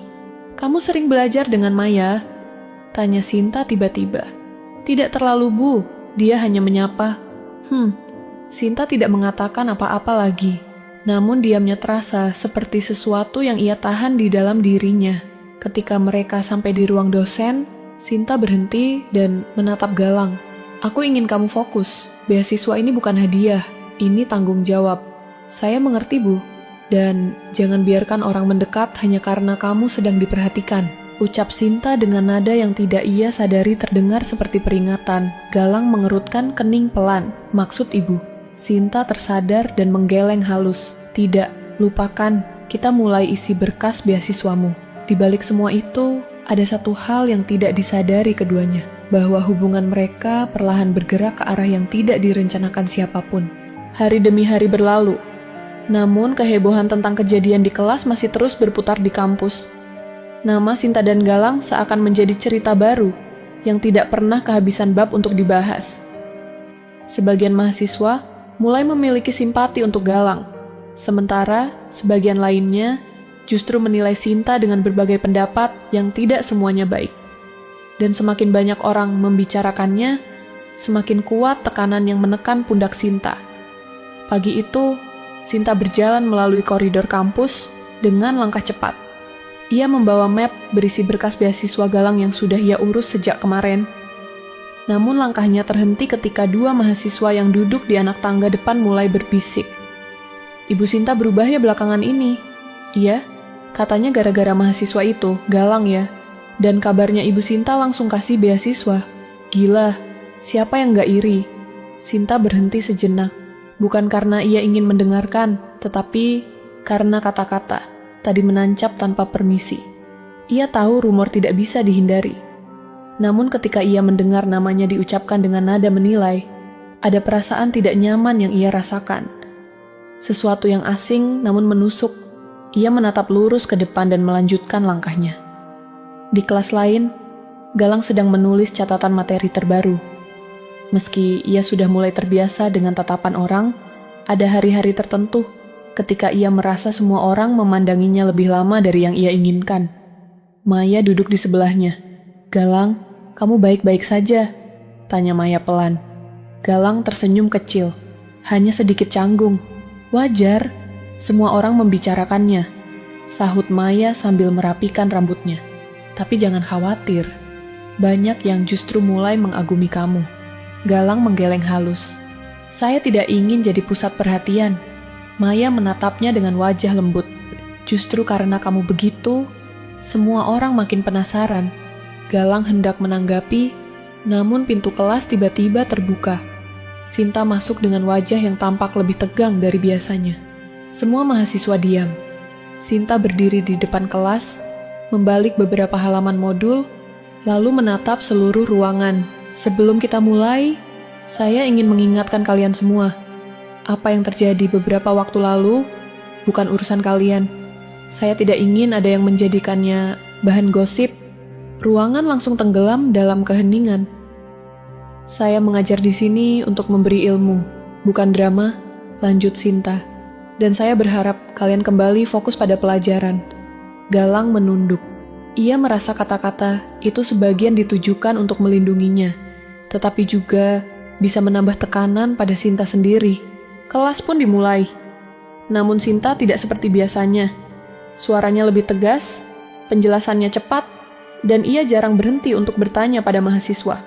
"Kamu sering belajar dengan Maya?" tanya Sinta tiba-tiba. Tidak terlalu, Bu. Dia hanya menyapa. Sinta tidak mengatakan apa-apa lagi. Namun diamnya terasa seperti sesuatu yang ia tahan di dalam dirinya. Ketika mereka sampai di ruang dosen, Sinta berhenti dan menatap Galang. Aku ingin kamu fokus. Beasiswa ini bukan hadiah. Ini tanggung jawab. Saya mengerti, Bu. Dan jangan biarkan orang mendekat hanya karena kamu sedang diperhatikan. Ucap Sinta dengan nada yang tidak ia sadari terdengar seperti peringatan. Galang mengerutkan kening pelan. Maksud ibu. Sinta tersadar dan menggeleng halus. Tidak, lupakan. Kita mulai isi berkas beasiswamu. Di balik semua itu, ada satu hal yang tidak disadari keduanya. Bahwa hubungan mereka perlahan bergerak ke arah yang tidak direncanakan siapapun. Hari demi hari berlalu. Namun kehebohan tentang kejadian di kelas masih terus berputar di kampus. Nama Sinta dan Galang seakan menjadi cerita baru yang tidak pernah kehabisan bab untuk dibahas. Sebagian mahasiswa mulai memiliki simpati untuk Galang, sementara sebagian lainnya justru menilai Sinta dengan berbagai pendapat yang tidak semuanya baik. Dan semakin banyak orang membicarakannya, semakin kuat tekanan yang menekan pundak Sinta. Pagi itu, Sinta berjalan melalui koridor kampus dengan langkah cepat. Ia membawa map berisi berkas beasiswa Galang yang sudah ia urus sejak kemarin. Namun langkahnya terhenti ketika dua mahasiswa yang duduk di anak tangga depan mulai berbisik. Ibu Sinta berubah ya belakangan ini. Iya, katanya gara-gara mahasiswa itu, Galang ya. Dan kabarnya Ibu Sinta langsung kasih beasiswa. Gila, siapa yang gak iri? Sinta berhenti sejenak. Bukan karena ia ingin mendengarkan, tetapi karena kata-kata tadi menancap tanpa permisi. Ia tahu rumor tidak bisa dihindari. Namun ketika ia mendengar namanya diucapkan dengan nada menilai, ada perasaan tidak nyaman yang ia rasakan. Sesuatu yang asing namun menusuk. Ia menatap lurus ke depan dan melanjutkan langkahnya. Di kelas lain, Galang sedang menulis catatan materi terbaru. Meski ia sudah mulai terbiasa dengan tatapan orang, ada hari-hari tertentu ketika ia merasa semua orang memandanginya lebih lama dari yang ia inginkan. Maya duduk di sebelahnya. Galang, kamu baik-baik saja? Tanya Maya pelan. Galang tersenyum kecil, hanya sedikit canggung. Wajar, semua orang membicarakannya. Sahut Maya sambil merapikan rambutnya. Tapi jangan khawatir, banyak yang justru mulai mengagumi kamu. Galang menggeleng halus. Saya tidak ingin jadi pusat perhatian. Maya menatapnya dengan wajah lembut. Justru karena kamu begitu, semua orang makin penasaran. Galang hendak menanggapi, namun pintu kelas tiba-tiba terbuka. Sinta masuk dengan wajah yang tampak lebih tegang dari biasanya. Semua mahasiswa diam. Sinta berdiri di depan kelas, membalik beberapa halaman modul, lalu menatap seluruh ruangan. Sebelum kita mulai, saya ingin mengingatkan kalian semua. Apa yang terjadi beberapa waktu lalu bukan urusan kalian. Saya tidak ingin ada yang menjadikannya bahan gosip. Ruangan langsung tenggelam dalam keheningan. Saya mengajar di sini untuk memberi ilmu, bukan drama, lanjut Sinta. Dan saya berharap kalian kembali fokus pada pelajaran. Galang menunduk. Ia merasa kata-kata itu sebagian ditujukan untuk melindunginya, tetapi juga bisa menambah tekanan pada Sinta sendiri. Kelas pun dimulai. Namun Sinta tidak seperti biasanya. Suaranya lebih tegas, penjelasannya cepat, dan ia jarang berhenti untuk bertanya pada mahasiswa.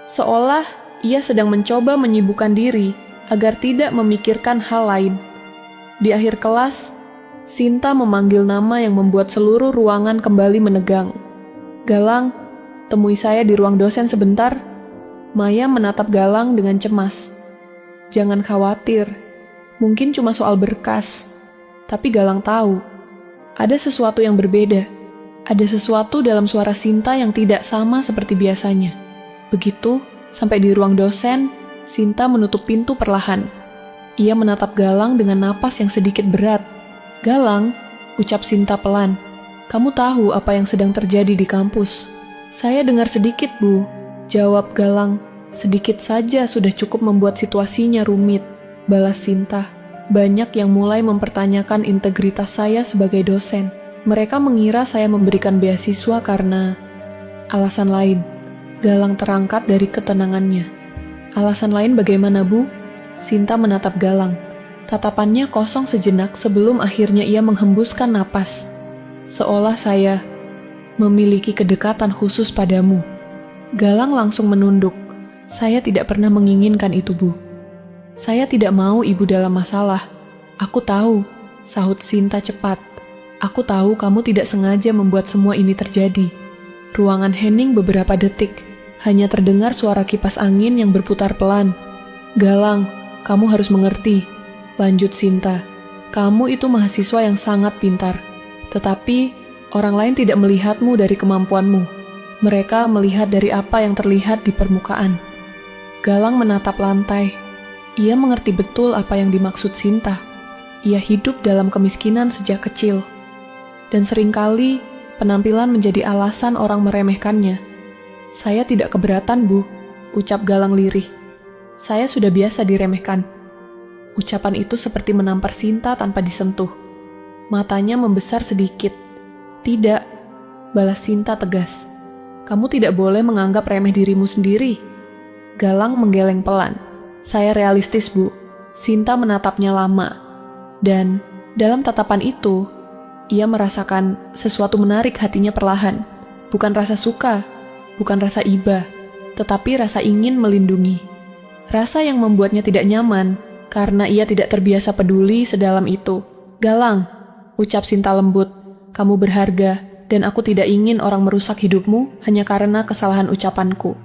Seolah ia sedang mencoba menyibukkan diri agar tidak memikirkan hal lain. Di akhir kelas, Sinta memanggil nama yang membuat seluruh ruangan kembali menegang. Galang, temui saya di ruang dosen sebentar. Maya menatap Galang dengan cemas. Jangan khawatir, mungkin cuma soal berkas. Tapi Galang tahu, ada sesuatu yang berbeda. Ada sesuatu dalam suara Sinta yang tidak sama seperti biasanya. Begitu, sampai di ruang dosen, Sinta menutup pintu perlahan. Ia menatap Galang dengan napas yang sedikit berat. Galang, ucap Sinta pelan. Kamu tahu apa yang sedang terjadi di kampus? Saya dengar sedikit, Bu. Jawab Galang. Sedikit saja sudah cukup membuat situasinya rumit. Balas Sinta. Banyak yang mulai mempertanyakan integritas saya sebagai dosen. Mereka mengira saya memberikan beasiswa karena alasan lain. Galang terangkat dari ketenangannya. Alasan lain bagaimana, Bu? Sinta menatap Galang. Tatapannya kosong sejenak sebelum akhirnya ia menghembuskan napas. Seolah saya memiliki kedekatan khusus padamu. Galang langsung menunduk. Saya tidak pernah menginginkan itu, Bu. Saya tidak mau ibu dalam masalah. Aku tahu, sahut Sinta cepat. Aku tahu kamu tidak sengaja membuat semua ini terjadi. Ruangan hening beberapa detik. Hanya terdengar suara kipas angin yang berputar pelan. Galang, kamu harus mengerti. Lanjut Sinta. Kamu itu mahasiswa yang sangat pintar. Tetapi orang lain tidak melihatmu dari kemampuanmu. Mereka melihat dari apa yang terlihat di permukaan. Galang menatap lantai. Ia mengerti betul apa yang dimaksud Sinta. Ia hidup dalam kemiskinan sejak kecil. Dan seringkali penampilan menjadi alasan orang meremehkannya. Saya tidak keberatan, Bu, ucap Galang lirih. Saya sudah biasa diremehkan. Ucapan itu seperti menampar Sinta tanpa disentuh. Matanya membesar sedikit. Tidak, balas Sinta tegas. Kamu tidak boleh menganggap remeh dirimu sendiri. Galang menggeleng pelan. Saya realistis, Bu. Sinta menatapnya lama. Dan dalam tatapan itu, ia merasakan sesuatu menarik hatinya perlahan. Bukan rasa suka, bukan rasa iba, tetapi rasa ingin melindungi. Rasa yang membuatnya tidak nyaman, karena ia tidak terbiasa peduli sedalam itu. Galang, ucap Sinta lembut, kamu berharga, dan aku tidak ingin orang merusak hidupmu hanya karena kesalahan ucapanku.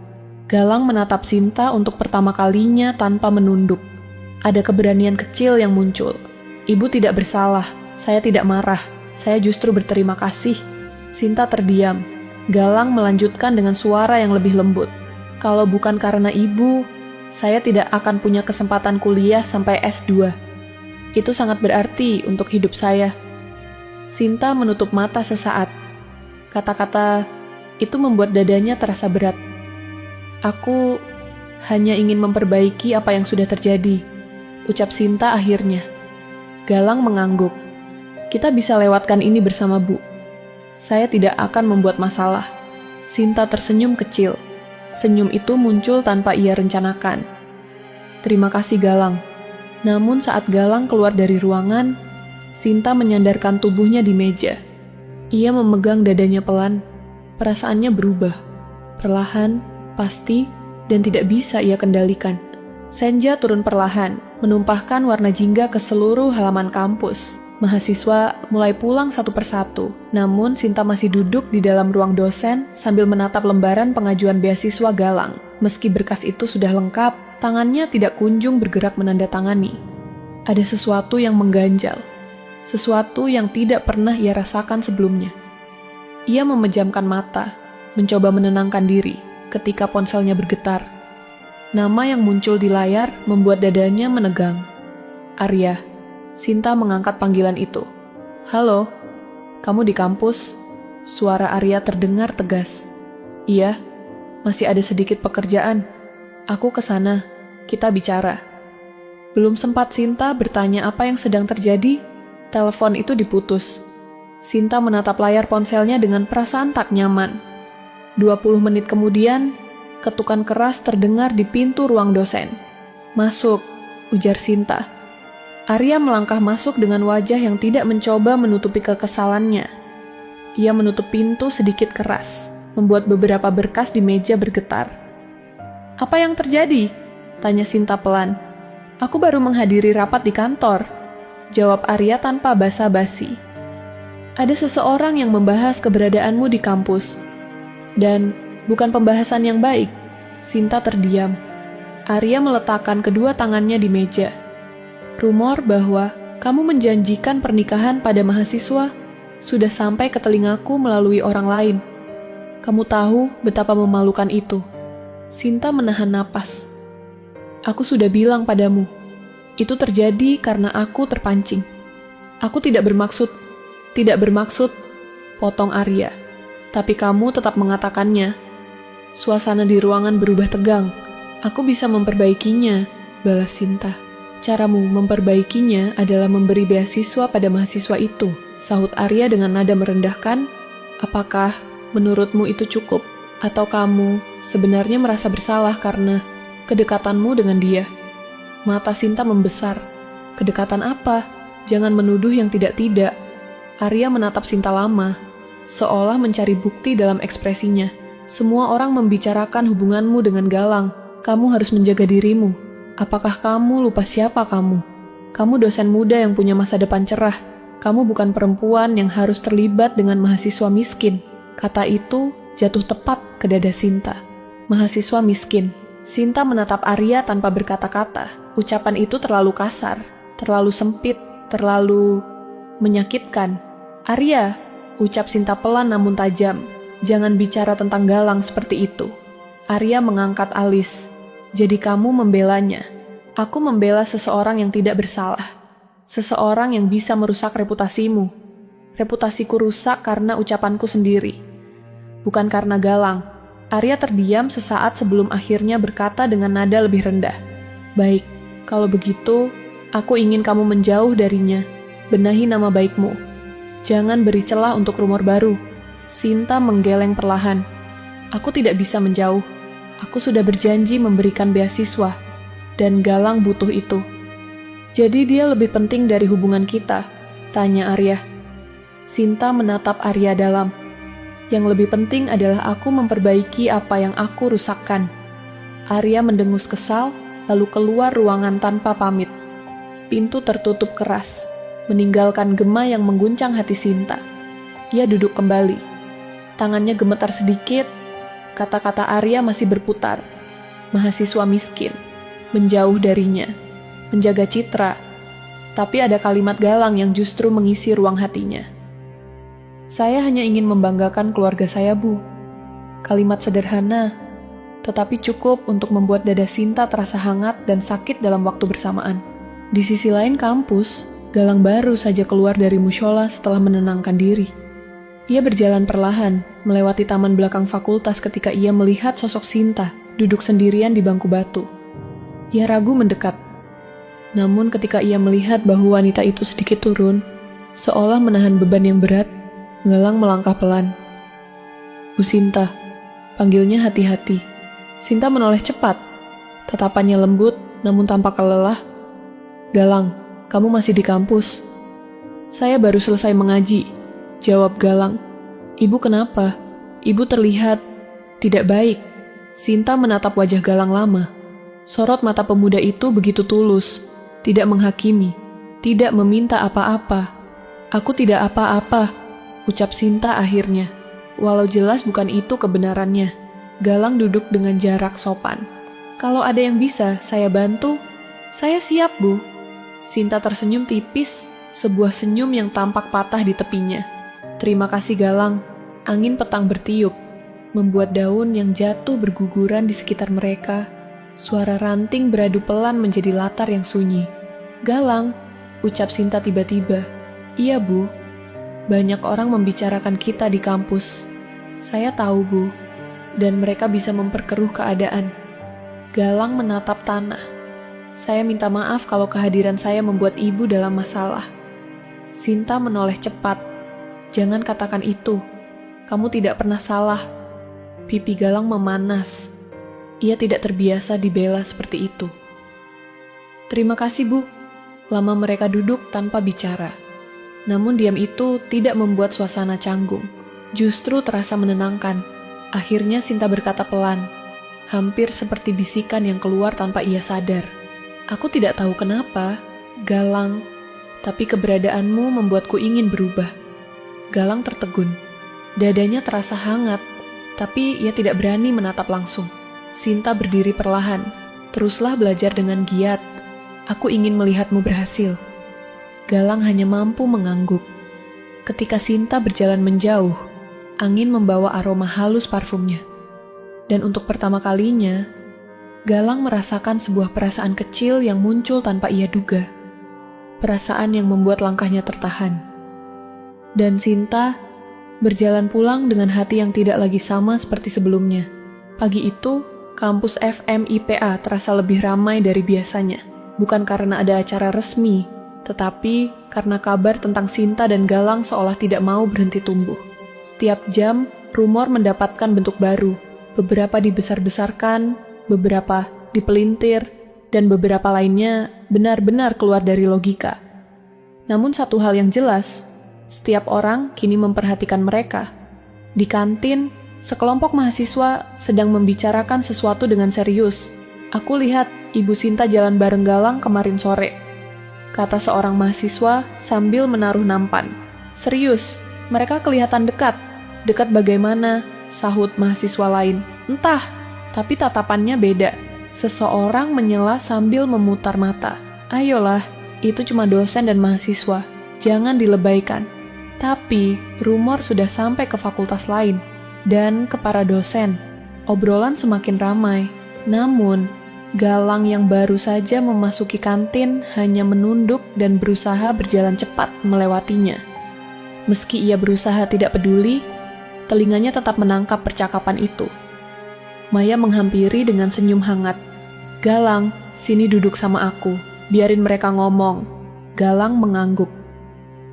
Galang menatap Sinta untuk pertama kalinya tanpa menunduk. Ada keberanian kecil yang muncul. Ibu tidak bersalah, saya tidak marah, saya justru berterima kasih. Sinta terdiam. Galang melanjutkan dengan suara yang lebih lembut. Kalau bukan karena ibu, saya tidak akan punya kesempatan kuliah sampai S2. Itu sangat berarti untuk hidup saya. Sinta menutup mata sesaat. Kata-kata itu membuat dadanya terasa berat. Aku hanya ingin memperbaiki apa yang sudah terjadi, ucap Sinta akhirnya. Galang mengangguk. Kita bisa lewatkan ini bersama, Bu. Saya tidak akan membuat masalah. Sinta tersenyum kecil. Senyum itu muncul tanpa ia rencanakan. Terima kasih, Galang. Namun saat Galang keluar dari ruangan, Sinta menyandarkan tubuhnya di meja. Ia memegang dadanya pelan. Perasaannya berubah. Perlahan, pasti, dan tidak bisa ia kendalikan. Senja turun perlahan, menumpahkan warna jingga ke seluruh halaman kampus. Mahasiswa mulai pulang satu persatu, namun Sinta masih duduk di dalam ruang dosen sambil menatap lembaran pengajuan beasiswa Galang. Meski berkas itu sudah lengkap, tangannya tidak kunjung bergerak menandatangani. Ada sesuatu yang mengganjal, sesuatu yang tidak pernah ia rasakan sebelumnya. Ia memejamkan mata, mencoba menenangkan diri ketika ponselnya bergetar. Nama yang muncul di layar membuat dadanya menegang. Arya. Sinta mengangkat panggilan itu. Halo, kamu di kampus? Suara Arya terdengar tegas. Iya, masih ada sedikit pekerjaan. Aku ke sana, kita bicara. Belum sempat Sinta bertanya apa yang sedang terjadi, telepon itu diputus. Sinta menatap layar ponselnya dengan perasaan tak nyaman. 20 menit kemudian, ketukan keras terdengar di pintu ruang dosen. Masuk, ujar Sinta. Arya melangkah masuk dengan wajah yang tidak mencoba menutupi kekesalannya. Ia menutup pintu sedikit keras, membuat beberapa berkas di meja bergetar. Apa yang terjadi? Tanya Sinta pelan. Aku baru menghadiri rapat di kantor, jawab Arya tanpa basa-basi. Ada seseorang yang membahas keberadaanmu di kampus. Dan bukan pembahasan yang baik. Sinta terdiam. Arya meletakkan kedua tangannya di meja. Rumor bahwa kamu menjanjikan pernikahan pada mahasiswa sudah sampai ke telingaku melalui orang lain. Kamu tahu betapa memalukan itu. Sinta menahan napas. Aku sudah bilang padamu, itu terjadi karena aku terpancing. Aku tidak bermaksud, potong Arya. Tapi kamu tetap mengatakannya. Suasana di ruangan berubah tegang. Aku bisa memperbaikinya, balas Sinta. Caramu memperbaikinya adalah memberi beasiswa pada mahasiswa itu, sahut Arya dengan nada merendahkan. Apakah menurutmu itu cukup? Atau kamu sebenarnya merasa bersalah karena kedekatanmu dengan dia? Mata Sinta membesar. Kedekatan apa? Jangan menuduh yang tidak-tidak. Arya menatap Sinta lama, seolah mencari bukti dalam ekspresinya. Semua orang membicarakan hubunganmu dengan Galang. Kamu harus menjaga dirimu. Apakah kamu lupa siapa kamu? Kamu dosen muda yang punya masa depan cerah. Kamu bukan perempuan yang harus terlibat dengan mahasiswa miskin. Kata itu jatuh tepat ke dada Sinta. Mahasiswa miskin. Sinta menatap Arya tanpa berkata-kata. Ucapan itu terlalu kasar, terlalu sempit, terlalu menyakitkan. Arya, ucap Sinta pelan namun tajam. Jangan bicara tentang Galang seperti itu. Arya mengangkat alis. Jadi kamu membelanya. Aku membela seseorang yang tidak bersalah. Seseorang yang bisa merusak reputasimu. Reputasiku rusak karena ucapanku sendiri. Bukan karena Galang. Arya terdiam sesaat sebelum akhirnya berkata dengan nada lebih rendah. Baik, kalau begitu, aku ingin kamu menjauh darinya. Benahi nama baikmu. Jangan beri celah untuk rumor baru. Sinta menggeleng perlahan. Aku tidak bisa menjauh. Aku sudah berjanji memberikan beasiswa. Dan Galang butuh itu. Jadi dia lebih penting dari hubungan kita? Tanya Arya. Sinta menatap Arya dalam. Yang lebih penting adalah aku memperbaiki apa yang aku rusakkan. Arya mendengus kesal, lalu keluar ruangan tanpa pamit. Pintu tertutup keras, meninggalkan gema yang mengguncang hati Sinta. Ia duduk kembali. Tangannya gemetar sedikit. Kata-kata Arya masih berputar. Mahasiswa miskin, menjauh darinya, menjaga citra. Tapi ada kalimat Galang yang justru mengisi ruang hatinya. Saya hanya ingin membanggakan keluarga saya, Bu. Kalimat sederhana, tetapi cukup untuk membuat dada Sinta terasa hangat dan sakit dalam waktu bersamaan. Di sisi lain kampus, Galang baru saja keluar dari musyola setelah menenangkan diri. Ia berjalan perlahan, melewati taman belakang fakultas ketika ia melihat sosok Sinta duduk sendirian di bangku batu. Ia ragu mendekat. Namun ketika ia melihat bahu wanita itu sedikit turun, seolah menahan beban yang berat, Galang melangkah pelan. Bu Sinta, panggilnya hati-hati. Sinta menoleh cepat, tatapannya lembut namun tampak lelah. Galang, kamu masih di kampus? Saya baru selesai mengaji, jawab Galang. Ibu kenapa? Ibu terlihat tidak baik. Sinta menatap wajah Galang lama. Sorot mata pemuda itu begitu tulus, tidak menghakimi, tidak meminta apa-apa. Aku tidak apa-apa, ucap Sinta akhirnya. Walau jelas bukan itu kebenarannya. Galang duduk dengan jarak sopan. Kalau ada yang bisa saya bantu, saya siap, Bu. Sinta tersenyum tipis, sebuah senyum yang tampak patah di tepinya. Terima kasih Galang. Angin petang bertiup, membuat daun yang jatuh berguguran di sekitar mereka. Suara ranting beradu pelan menjadi latar yang sunyi. Galang, ucap Sinta tiba-tiba. Iya, Bu. Banyak orang membicarakan kita di kampus. Saya tahu, Bu. Dan mereka bisa memperkeruh keadaan. Galang menatap tanah. Saya minta maaf kalau kehadiran saya membuat ibu dalam masalah. Sinta menoleh cepat. Jangan katakan itu. Kamu tidak pernah salah. Pipi Galang memanas. Ia tidak terbiasa dibela seperti itu. Terima kasih, Bu. Lama mereka duduk tanpa bicara. Namun diam itu tidak membuat suasana canggung. Justru terasa menenangkan. Akhirnya Sinta berkata pelan, hampir seperti bisikan yang keluar tanpa ia sadar. Aku tidak tahu kenapa, Galang, tapi keberadaanmu membuatku ingin berubah. Galang tertegun. Dadanya terasa hangat, tapi ia tidak berani menatap langsung. Sinta berdiri perlahan. Teruslah belajar dengan giat. Aku ingin melihatmu berhasil. Galang hanya mampu mengangguk. Ketika Sinta berjalan menjauh, angin membawa aroma halus parfumnya. Dan untuk pertama kalinya, Galang merasakan sebuah perasaan kecil yang muncul tanpa ia duga. Perasaan yang membuat langkahnya tertahan. Dan Sinta berjalan pulang dengan hati yang tidak lagi sama seperti sebelumnya. Pagi itu, kampus FMIPA terasa lebih ramai dari biasanya. Bukan karena ada acara resmi, tetapi karena kabar tentang Sinta dan Galang seolah tidak mau berhenti tumbuh. Setiap jam, rumor mendapatkan bentuk baru. Beberapa dibesar-besarkan, beberapa dipelintir, dan beberapa lainnya benar-benar keluar dari logika. Namun satu hal yang jelas, setiap orang kini memperhatikan mereka. Di kantin, sekelompok mahasiswa sedang membicarakan sesuatu dengan serius. Aku lihat Ibu Sinta jalan bareng Galang kemarin sore, kata seorang mahasiswa sambil menaruh nampan. Serius, mereka kelihatan dekat. Dekat bagaimana? Sahut mahasiswa lain. Entah, tapi tatapannya beda. Seseorang menyela sambil memutar mata. Ayolah, itu cuma dosen dan mahasiswa. Jangan dilebaikan. Tapi, rumor sudah sampai ke fakultas lain dan ke para dosen. Obrolan semakin ramai. Namun, Galang yang baru saja memasuki kantin hanya menunduk dan berusaha berjalan cepat melewatinya. Meski ia berusaha tidak peduli, telinganya tetap menangkap percakapan itu. Maya menghampiri dengan senyum hangat. Galang, sini duduk sama aku. Biarin mereka ngomong. Galang mengangguk.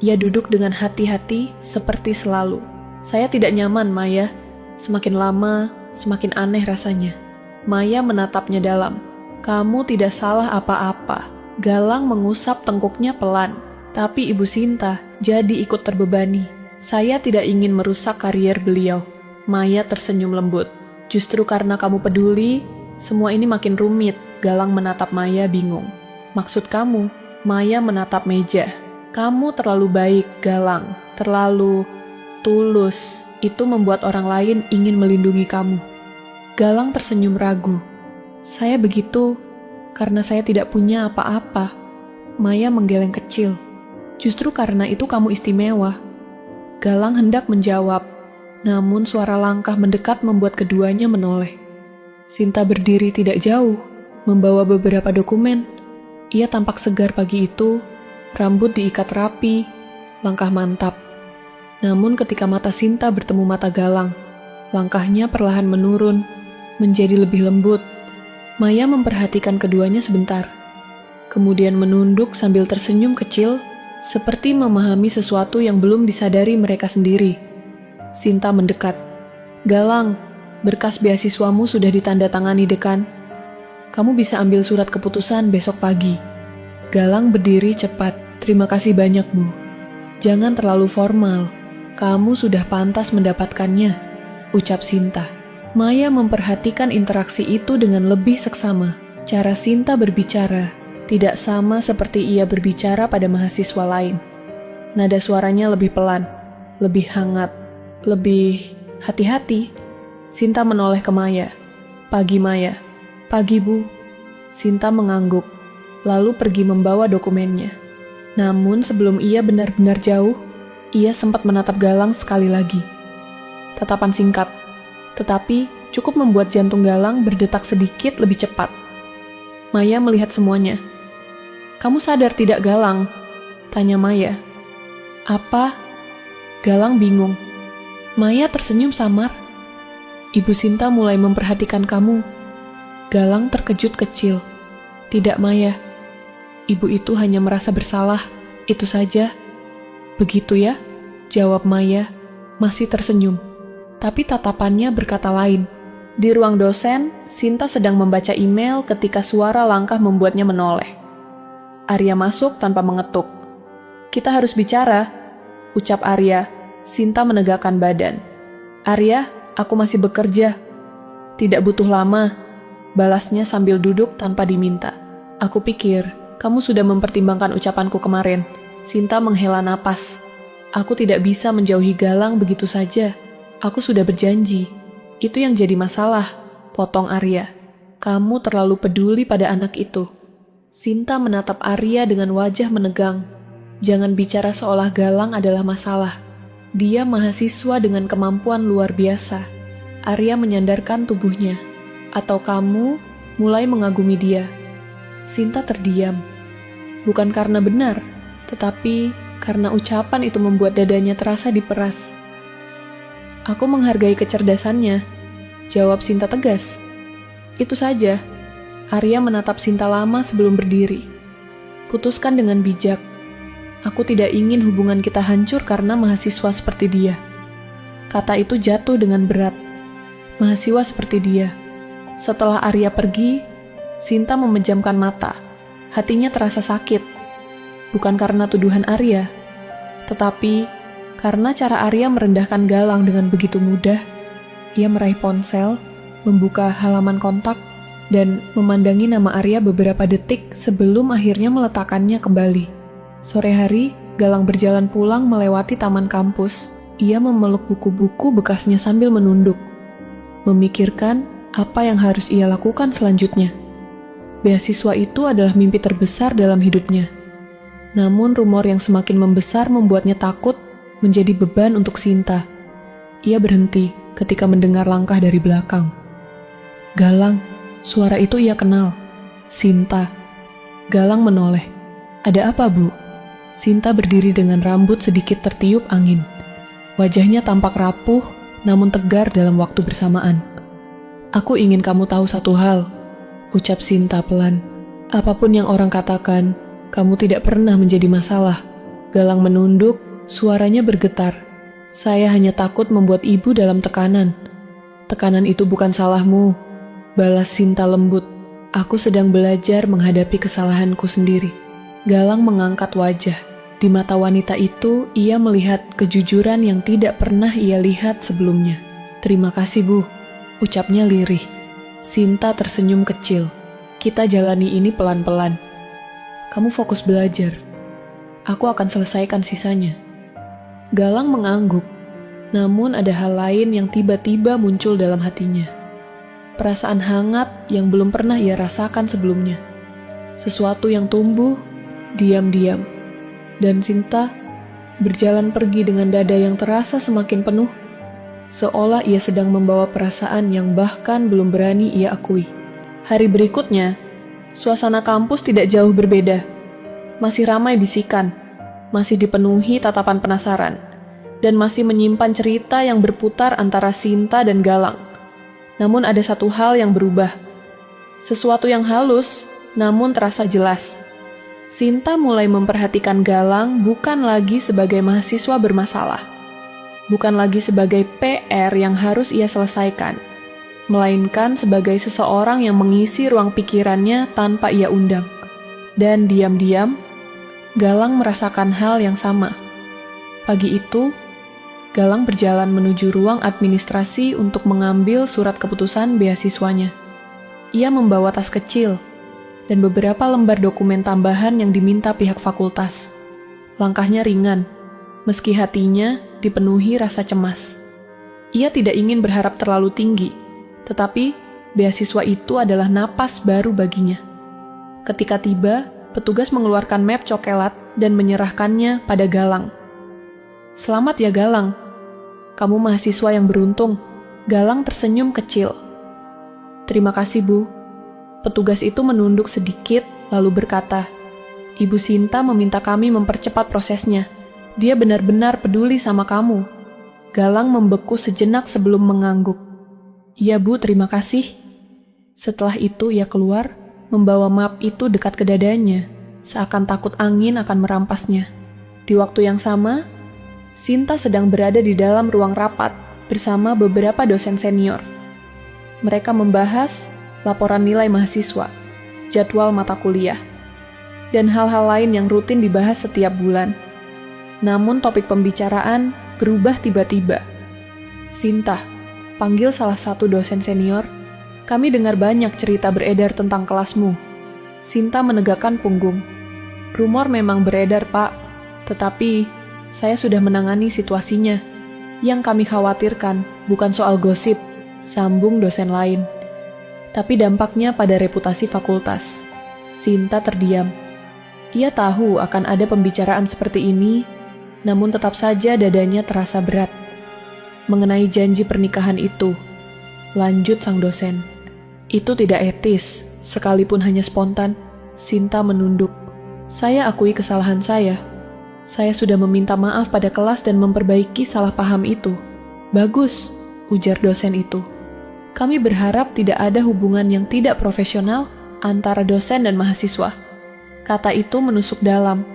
Ia duduk dengan hati-hati seperti selalu. Saya tidak nyaman, Maya. Semakin lama, semakin aneh rasanya. Maya menatapnya dalam. Kamu tidak salah apa-apa. Galang mengusap tengkuknya pelan. Tapi Ibu Sinta jadi ikut terbebani. Saya tidak ingin merusak karier beliau. Maya tersenyum lembut. Justru karena kamu peduli, semua ini makin rumit. Galang menatap Maya bingung. Maksud kamu? Maya menatap meja. Kamu terlalu baik, Galang. Terlalu tulus. Itu membuat orang lain ingin melindungi kamu. Galang tersenyum ragu. Saya begitu karena saya tidak punya apa-apa. Maya menggeleng kecil. Justru karena itu kamu istimewa. Galang hendak menjawab, namun suara langkah mendekat membuat keduanya menoleh. Sinta berdiri tidak jauh, membawa beberapa dokumen. Ia tampak segar pagi itu, rambut diikat rapi, langkah mantap. Namun ketika mata Sinta bertemu mata Galang, langkahnya perlahan menurun, menjadi lebih lembut. Maya memperhatikan keduanya sebentar, kemudian menunduk sambil tersenyum kecil, seperti memahami sesuatu yang belum disadari mereka sendiri. Sinta mendekat. Galang, berkas beasiswamu sudah ditandatangani dekan. Kamu bisa ambil surat keputusan besok pagi. Galang berdiri cepat. Terima kasih banyak, Bu. Jangan terlalu formal. Kamu sudah pantas mendapatkannya, ucap Sinta. Maya memperhatikan interaksi itu dengan lebih seksama. Cara Sinta berbicara tidak sama seperti ia berbicara pada mahasiswa lain. Nada suaranya lebih pelan, lebih hangat, lebih hati-hati. Sinta menoleh ke Maya. Pagi, Maya. Pagi, Bu. Sinta mengangguk, lalu pergi membawa dokumennya. Namun sebelum ia benar-benar jauh, ia sempat menatap Galang sekali lagi. Tatapan singkat, tetapi cukup membuat jantung Galang berdetak sedikit lebih cepat. Maya melihat semuanya. Kamu sadar tidak, Galang? Tanya Maya. Apa? Galang bingung. Maya tersenyum samar. Ibu Sinta mulai memperhatikan kamu. Galang terkejut kecil. Tidak, Maya. Ibu itu hanya merasa bersalah. Itu saja. Begitu ya? Jawab Maya, masih tersenyum. Tapi tatapannya berkata lain. Di ruang dosen, Sinta sedang membaca email ketika suara langkah membuatnya menoleh. Arya masuk tanpa mengetuk. Kita harus bicara, ucap Arya. Sinta menegakkan badan. Arya, aku masih bekerja. Tidak butuh lama, balasnya sambil duduk tanpa diminta. Aku pikir, kamu sudah mempertimbangkan ucapanku kemarin. Sinta menghela napas. Aku tidak bisa menjauhi Galang begitu saja. Aku sudah berjanji. Itu yang jadi masalah, potong Arya. Kamu terlalu peduli pada anak itu. Sinta menatap Arya dengan wajah menegang. Jangan bicara seolah Galang adalah masalah. Dia mahasiswa dengan kemampuan luar biasa. Arya menyandarkan tubuhnya. Atau kamu mulai mengagumi dia. Sinta terdiam. Bukan karena benar, tetapi karena ucapan itu membuat dadanya terasa diperas. Aku menghargai kecerdasannya, jawab Sinta tegas. Itu saja. Arya menatap Sinta lama sebelum berdiri. Putuskan dengan bijak. Aku tidak ingin hubungan kita hancur karena mahasiswa seperti dia. Kata itu jatuh dengan berat. mahasiswa seperti dia. Setelah Arya pergi, Sinta memejamkan mata. Hatinya terasa sakit. Bukan karena tuduhan Arya, tetapi karena cara Arya merendahkan Galang dengan begitu mudah. Ia meraih ponsel, membuka halaman kontak, dan memandangi nama Arya beberapa detik sebelum akhirnya meletakkannya kembali. Sore hari, Galang berjalan pulang melewati taman kampus. Ia memeluk buku-buku bekasnya sambil menunduk, memikirkan apa yang harus ia lakukan selanjutnya. Beasiswa itu adalah mimpi terbesar dalam hidupnya. Namun rumor yang semakin membesar membuatnya takut menjadi beban untuk Sinta. Ia berhenti ketika mendengar langkah dari belakang. Galang, suara itu ia kenal. Sinta. Galang menoleh. Ada apa, Bu? Sinta berdiri dengan rambut sedikit tertiup angin. Wajahnya tampak rapuh, namun tegar dalam waktu bersamaan. Aku ingin kamu tahu satu hal, ucap Sinta pelan. Apapun yang orang katakan, kamu tidak pernah menjadi masalah. Galang menunduk, suaranya bergetar. Saya hanya takut membuat ibu dalam tekanan. Tekanan itu bukan salahmu, balas Sinta lembut. Aku sedang belajar menghadapi kesalahanku sendiri. Galang mengangkat wajah. Di mata wanita itu, ia melihat kejujuran yang tidak pernah ia lihat sebelumnya. Terima kasih, Bu, ucapnya lirih. Sinta tersenyum kecil. Kita jalani ini pelan-pelan. Kamu fokus belajar. Aku akan selesaikan sisanya. Galang mengangguk. Namun ada hal lain yang tiba-tiba muncul dalam hatinya. Perasaan hangat yang belum pernah ia rasakan sebelumnya. Sesuatu yang tumbuh diam-diam. Dan Sinta berjalan pergi dengan dada yang terasa semakin penuh, seolah ia sedang membawa perasaan yang bahkan belum berani ia akui. Hari berikutnya, suasana kampus tidak jauh berbeda. Masih ramai bisikan, masih dipenuhi tatapan penasaran, dan masih menyimpan cerita yang berputar antara Sinta dan Galang. Namun ada satu hal yang berubah. Sesuatu yang halus, namun terasa jelas. Sinta mulai memperhatikan Galang bukan lagi sebagai mahasiswa bermasalah, bukan lagi sebagai PR yang harus ia selesaikan, melainkan sebagai seseorang yang mengisi ruang pikirannya tanpa ia undang. Dan diam-diam, Galang merasakan hal yang sama. Pagi itu, Galang berjalan menuju ruang administrasi untuk mengambil surat keputusan beasiswanya. Ia membawa tas kecil dan beberapa lembar dokumen tambahan yang diminta pihak fakultas. Langkahnya ringan, meski hatinya dipenuhi rasa cemas. Ia tidak ingin berharap terlalu tinggi, tetapi beasiswa itu adalah napas baru baginya. Ketika tiba, petugas mengeluarkan map coklat dan menyerahkannya pada Galang. Selamat ya Galang, kamu mahasiswa yang beruntung. Galang tersenyum kecil. Terima kasih, Bu. Petugas itu menunduk sedikit, lalu berkata, Ibu Sinta meminta kami mempercepat prosesnya. Dia benar-benar peduli sama kamu. Galang membeku sejenak sebelum mengangguk. Iya, Bu, terima kasih. Setelah itu ia keluar, membawa map itu dekat ke dadanya, seakan takut angin akan merampasnya. Di waktu yang sama, Sinta sedang berada di dalam ruang rapat bersama beberapa dosen senior. Mereka membahas laporan nilai mahasiswa, jadwal mata kuliah, dan hal-hal lain yang rutin dibahas setiap bulan. Namun topik pembicaraan berubah tiba-tiba. Sinta, panggil salah satu dosen senior, kami dengar banyak cerita beredar tentang kelasmu. Sinta menegakkan punggung. Rumor memang beredar, Pak, tetapi saya sudah menangani situasinya. Yang kami khawatirkan bukan soal gosip, sambung dosen lain, tapi dampaknya pada reputasi fakultas. Sinta terdiam. Ia tahu akan ada pembicaraan seperti ini, namun tetap saja dadanya terasa berat. Mengenai janji pernikahan itu, lanjut sang dosen. Itu tidak etis, sekalipun hanya spontan. Sinta menunduk. Saya akui kesalahan saya. Saya sudah meminta maaf pada kelas dan memperbaiki salah paham itu. Bagus, ujar dosen itu. Kami berharap tidak ada hubungan yang tidak profesional antara dosen dan mahasiswa. Kata itu menusuk dalam.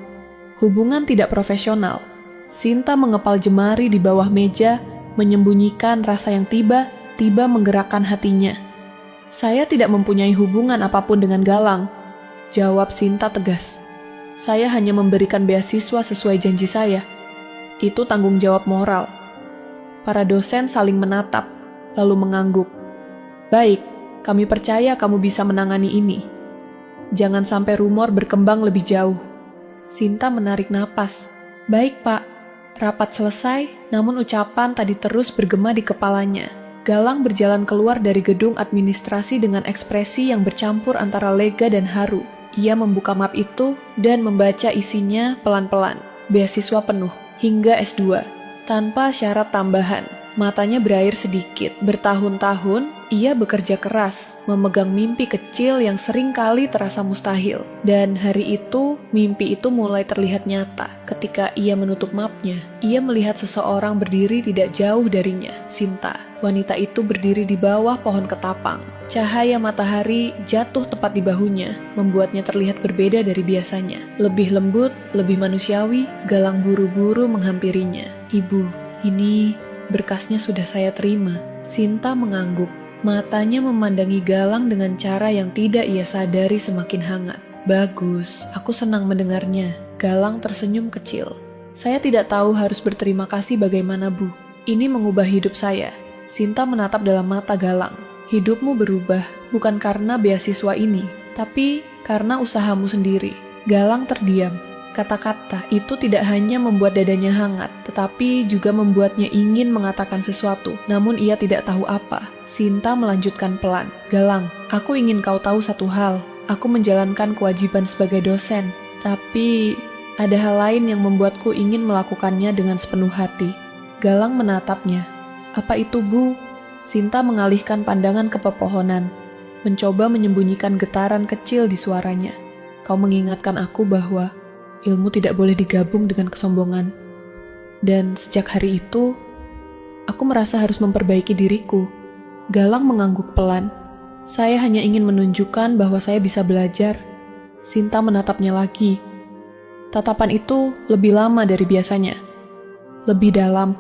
Hubungan tidak profesional. Sinta mengepal jemari di bawah meja, menyembunyikan rasa yang tiba tiba menggerakkan hatinya. "Saya tidak mempunyai hubungan apapun dengan Galang," jawab Sinta tegas. "Saya hanya memberikan beasiswa sesuai janji saya. Itu tanggung jawab moral." Para dosen saling menatap, lalu mengangguk. "Baik, kami percaya kamu bisa menangani ini. Jangan sampai rumor berkembang lebih jauh." Sinta menarik napas. "Baik, Pak." Rapat selesai, namun ucapan tadi terus bergema di kepalanya. Galang berjalan keluar dari gedung administrasi dengan ekspresi yang bercampur antara lega dan haru. Ia membuka map itu dan membaca isinya pelan-pelan. Beasiswa penuh, hingga S2, tanpa syarat tambahan. Matanya berair sedikit. Bertahun-tahun, ia bekerja keras, memegang mimpi kecil yang sering kali terasa mustahil. Dan hari itu, mimpi itu mulai terlihat nyata. Ketika ia menutup mapnya, ia melihat seseorang berdiri tidak jauh darinya, Sinta. Wanita itu berdiri di bawah pohon ketapang. Cahaya matahari jatuh tepat di bahunya, membuatnya terlihat berbeda dari biasanya. Lebih lembut, lebih manusiawi, Galang buru-buru menghampirinya. "Ibu, ini berkasnya sudah saya terima." Sinta mengangguk. Matanya memandangi Galang dengan cara yang tidak ia sadari semakin hangat. "Bagus, aku senang mendengarnya." Galang tersenyum kecil. "Saya tidak tahu harus berterima kasih bagaimana, Bu. Ini mengubah hidup saya." Sinta menatap dalam mata Galang. "Hidupmu berubah bukan karena beasiswa ini, tapi karena usahamu sendiri." Galang terdiam. Kata-kata itu tidak hanya membuat dadanya hangat, tetapi juga membuatnya ingin mengatakan sesuatu, namun ia tidak tahu apa. Sinta melanjutkan pelan, "Galang, aku ingin kau tahu satu hal. Aku menjalankan kewajiban sebagai dosen, tapi ada hal lain yang membuatku ingin melakukannya dengan sepenuh hati." Galang menatapnya. "Apa itu, Bu?" Sinta mengalihkan pandangan ke pepohonan, mencoba menyembunyikan getaran kecil di suaranya. "Kau mengingatkan aku bahwa ilmu tidak boleh digabung dengan kesombongan. Dan sejak hari itu, aku merasa harus memperbaiki diriku." Galang mengangguk pelan. "Saya hanya ingin menunjukkan bahwa saya bisa belajar." Sinta menatapnya lagi. Tatapan itu lebih lama dari biasanya. Lebih dalam,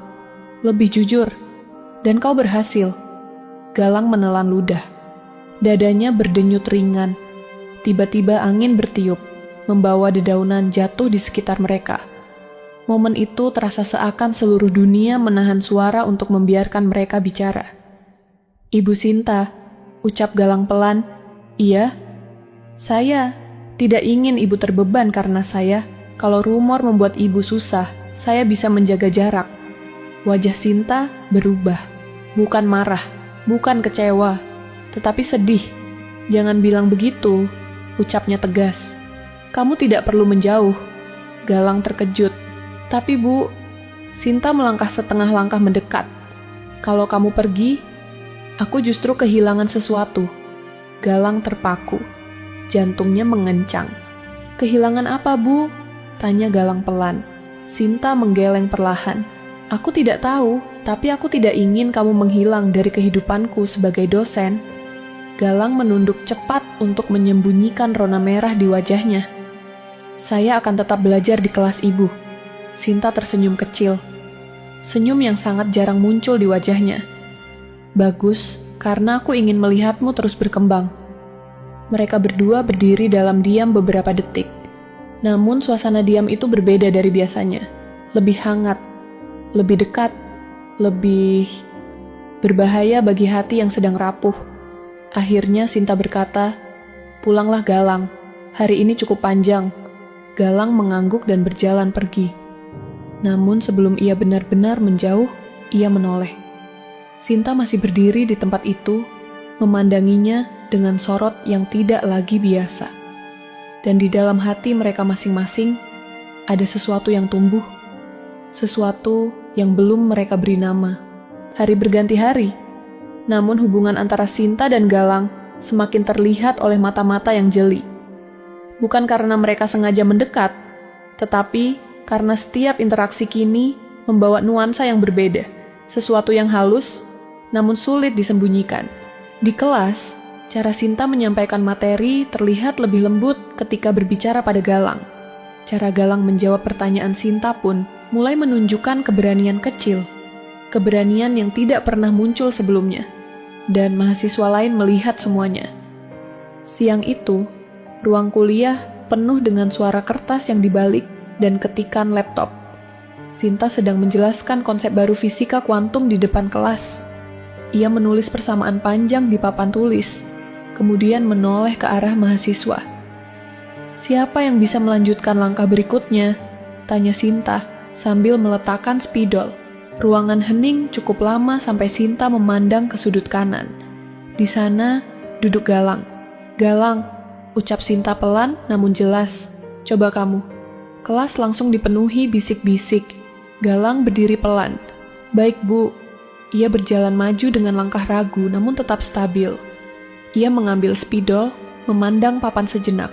lebih jujur. "Dan kau berhasil." Galang menelan ludah. Dadanya berdenyut ringan. Tiba-tiba angin bertiup, membawa dedaunan jatuh di sekitar mereka. Momen itu terasa seakan seluruh dunia menahan suara untuk membiarkan mereka bicara. "Ibu Sinta," ucap Galang pelan. "Iya, saya tidak ingin ibu terbeban karena saya. Kalau rumor membuat ibu susah, saya bisa menjaga jarak." Wajah Sinta berubah. Bukan marah, bukan kecewa, tetapi sedih. "Jangan bilang begitu," ucapnya tegas. "Kamu tidak perlu menjauh." Galang terkejut. "Tapi Bu," Sinta melangkah setengah langkah mendekat. "Kalau kamu pergi, aku justru kehilangan sesuatu." Galang terpaku. Jantungnya mengencang. "Kehilangan apa, Bu?" tanya Galang pelan. Sinta menggeleng perlahan. "Aku tidak tahu, tapi aku tidak ingin kamu menghilang dari kehidupanku sebagai dosen." Galang menunduk cepat untuk menyembunyikan rona merah di wajahnya. "Saya akan tetap belajar di kelas ibu." Sinta tersenyum kecil. Senyum yang sangat jarang muncul di wajahnya. "Bagus, karena aku ingin melihatmu terus berkembang." Mereka berdua berdiri dalam diam beberapa detik. Namun suasana diam itu berbeda dari biasanya. Lebih hangat, lebih dekat, lebih berbahaya bagi hati yang sedang rapuh. Akhirnya Sinta berkata, "Pulanglah Galang, hari ini cukup panjang." Galang mengangguk dan berjalan pergi. Namun sebelum ia benar-benar menjauh, ia menoleh. Sinta masih berdiri di tempat itu, memandanginya dengan sorot yang tidak lagi biasa. Dan di dalam hati mereka masing-masing, ada sesuatu yang tumbuh. Sesuatu yang belum mereka beri nama. Hari berganti hari, namun hubungan antara Sinta dan Galang semakin terlihat oleh mata-mata yang jeli. Bukan karena mereka sengaja mendekat, tetapi karena setiap interaksi kini membawa nuansa yang berbeda, sesuatu yang halus, namun sulit disembunyikan. Di kelas, cara Sinta menyampaikan materi terlihat lebih lembut ketika berbicara pada Galang. Cara Galang menjawab pertanyaan Sinta pun mulai menunjukkan keberanian kecil, keberanian yang tidak pernah muncul sebelumnya. dan mahasiswa lain melihat semuanya. Siang itu, ruang kuliah penuh dengan suara kertas yang dibalik dan ketikan laptop. Sinta sedang menjelaskan konsep baru fisika kuantum di depan kelas. Ia menulis persamaan panjang di papan tulis, kemudian menoleh ke arah mahasiswa. "Siapa yang bisa melanjutkan langkah berikutnya?" tanya Sinta sambil meletakkan spidol. Ruangan hening cukup lama sampai Sinta memandang ke sudut kanan. Di sana duduk Galang. "Galang," ucap Sinta pelan namun jelas. "Coba kamu." Kelas langsung dipenuhi bisik-bisik. Galang berdiri pelan. "Baik, Bu." Ia berjalan maju dengan langkah ragu namun tetap stabil. Ia mengambil spidol, memandang papan sejenak,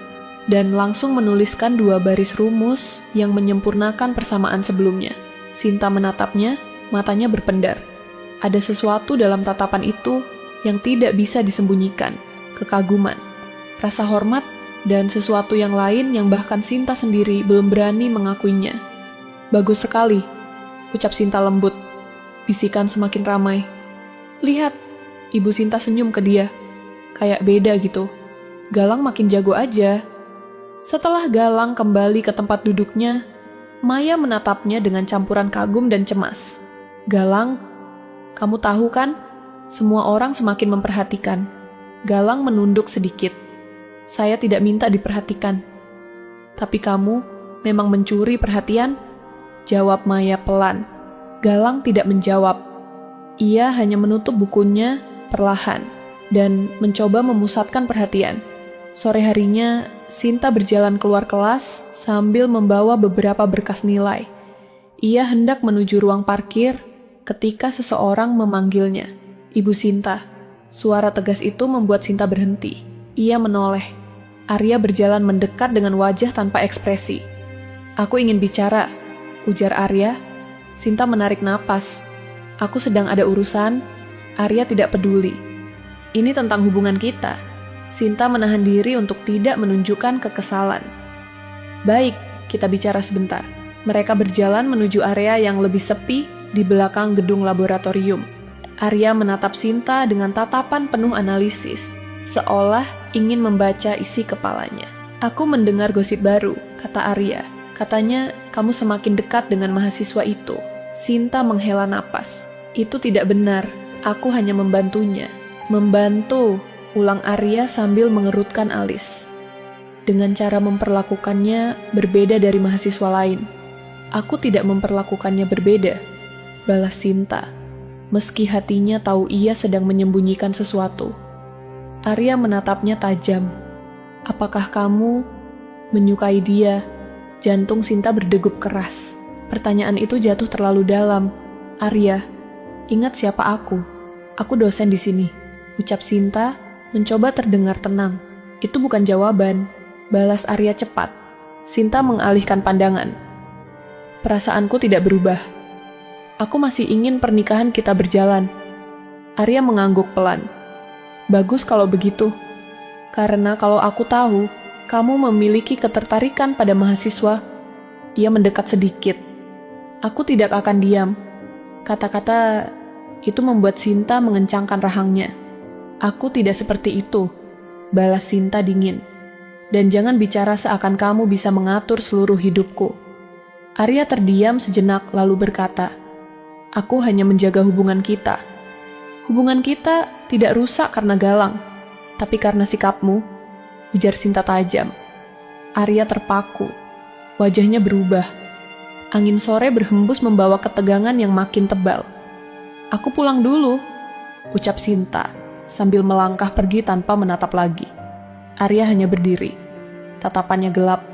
dan langsung menuliskan 2 baris rumus yang menyempurnakan persamaan sebelumnya. Sinta menatapnya, matanya berpendar. Ada sesuatu dalam tatapan itu yang tidak bisa disembunyikan, kekaguman, rasa hormat, dan sesuatu yang lain yang bahkan Sinta sendiri belum berani mengakuinya. "Bagus sekali," ucap Sinta lembut. Bisikan semakin ramai. "Lihat," Ibu Sinta senyum ke dia. "Kayak beda gitu. Galang makin jago aja." Setelah Galang kembali ke tempat duduknya, Maya menatapnya dengan campuran kagum dan cemas. "Galang, kamu tahu kan, semua orang semakin memperhatikan." Galang menunduk sedikit. "Saya tidak minta diperhatikan." "Tapi kamu memang mencuri perhatian?" jawab Maya pelan. Galang tidak menjawab. Ia hanya menutup bukunya perlahan dan mencoba memusatkan perhatian. Sore harinya, Sinta berjalan keluar kelas sambil membawa beberapa berkas nilai. Ia hendak menuju ruang parkir ketika seseorang memanggilnya. "Ibu Sinta." Suara tegas itu membuat Sinta berhenti. Ia menoleh. Arya berjalan mendekat dengan wajah tanpa ekspresi. "Aku ingin bicara," ujar Arya. Sinta menarik napas. "Aku sedang ada urusan." Arya tidak peduli. "Ini tentang hubungan kita." Sinta menahan diri untuk tidak menunjukkan kekesalan. "Baik, kita bicara sebentar." Mereka berjalan menuju area yang lebih sepi di belakang gedung laboratorium. Arya menatap Sinta dengan tatapan penuh analisis, seolah ingin membaca isi kepalanya. "Aku mendengar gosip baru," kata Arya. "Katanya kamu semakin dekat dengan mahasiswa itu." Sinta menghela napas. "Itu tidak benar. Aku hanya membantunya." "Membantu," ulang Arya sambil mengerutkan alis. "Dengan cara memperlakukannya berbeda dari mahasiswa lain." "Aku tidak memperlakukannya berbeda," balas Sinta, meski hatinya tahu ia sedang menyembunyikan sesuatu. Arya menatapnya tajam. "Apakah kamu menyukai dia?" Jantung Sinta berdegup keras. Pertanyaan itu jatuh terlalu dalam. "Arya, ingat siapa aku? Aku dosen di sini," ucap Sinta, mencoba terdengar tenang. "Itu bukan jawaban," balas Arya cepat. Sinta mengalihkan pandangan. "Perasaanku tidak berubah. Aku masih ingin pernikahan kita berjalan." Arya mengangguk pelan. "Bagus kalau begitu. Karena kalau aku tahu kamu memiliki ketertarikan pada mahasiswa." Ia mendekat sedikit. "Aku tidak akan diam." Kata-kata itu membuat Sinta mengencangkan rahangnya. "Aku tidak seperti itu," balas Sinta dingin. "Dan jangan bicara seakan kamu bisa mengatur seluruh hidupku." Arya terdiam sejenak lalu berkata, "Aku hanya menjaga hubungan kita." "Hubungan kita tidak rusak karena Galang, tapi karena sikapmu," ujar Sinta tajam. Arya terpaku. Wajahnya berubah. Angin sore berhembus membawa ketegangan yang makin tebal. "Aku pulang dulu," ucap Sinta sambil melangkah pergi tanpa menatap lagi. Arya hanya berdiri. Tatapannya gelap.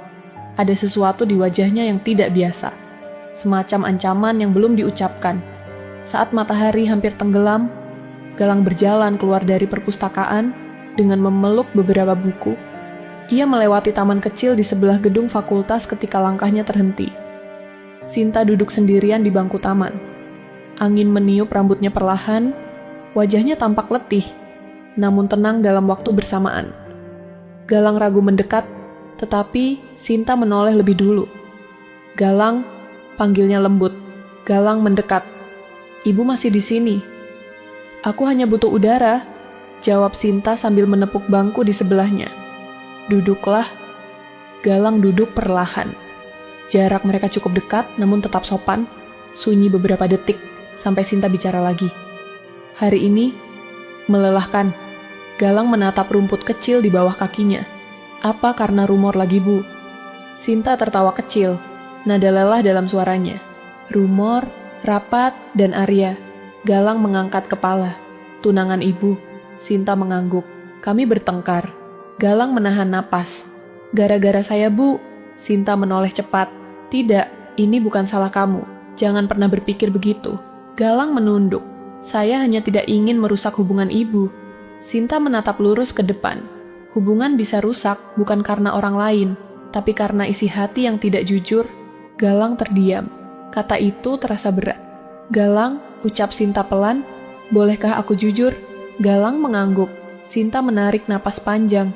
Ada sesuatu di wajahnya yang tidak biasa. Semacam ancaman yang belum diucapkan. Saat matahari hampir tenggelam, Galang berjalan keluar dari perpustakaan dengan memeluk beberapa buku. Ia melewati taman kecil di sebelah gedung fakultas ketika langkahnya terhenti. Sinta duduk sendirian di bangku taman. Angin meniup rambutnya perlahan, wajahnya tampak letih, namun tenang dalam waktu bersamaan. Galang ragu mendekat, tetapi Sinta menoleh lebih dulu. "Galang," panggilnya lembut. Galang mendekat. "Ibu masih di sini." Aku hanya butuh udara, jawab Sinta sambil menepuk bangku di sebelahnya. Duduklah. Galang duduk perlahan. Jarak mereka cukup dekat namun tetap sopan. Sunyi beberapa detik sampai Sinta bicara lagi. Hari ini melelahkan. Galang menatap rumput kecil di bawah kakinya. Apa karena rumor lagi, Bu? Sinta tertawa kecil, nada lelah dalam suaranya. Rumor, Rapat, dan Arya. Galang mengangkat kepala. Tunangan ibu. Sinta mengangguk. Kami bertengkar. Galang menahan napas. Gara-gara saya, Bu. Sinta menoleh cepat. Tidak, ini bukan salah kamu. Jangan pernah berpikir begitu. Galang menunduk. Saya hanya tidak ingin merusak hubungan ibu. Sinta menatap lurus ke depan. Hubungan bisa rusak bukan karena orang lain, tapi karena isi hati yang tidak jujur. Galang terdiam. Kata itu terasa berat. Galang, ucap Sinta pelan. Bolehkah aku jujur? Galang mengangguk. Sinta menarik napas panjang.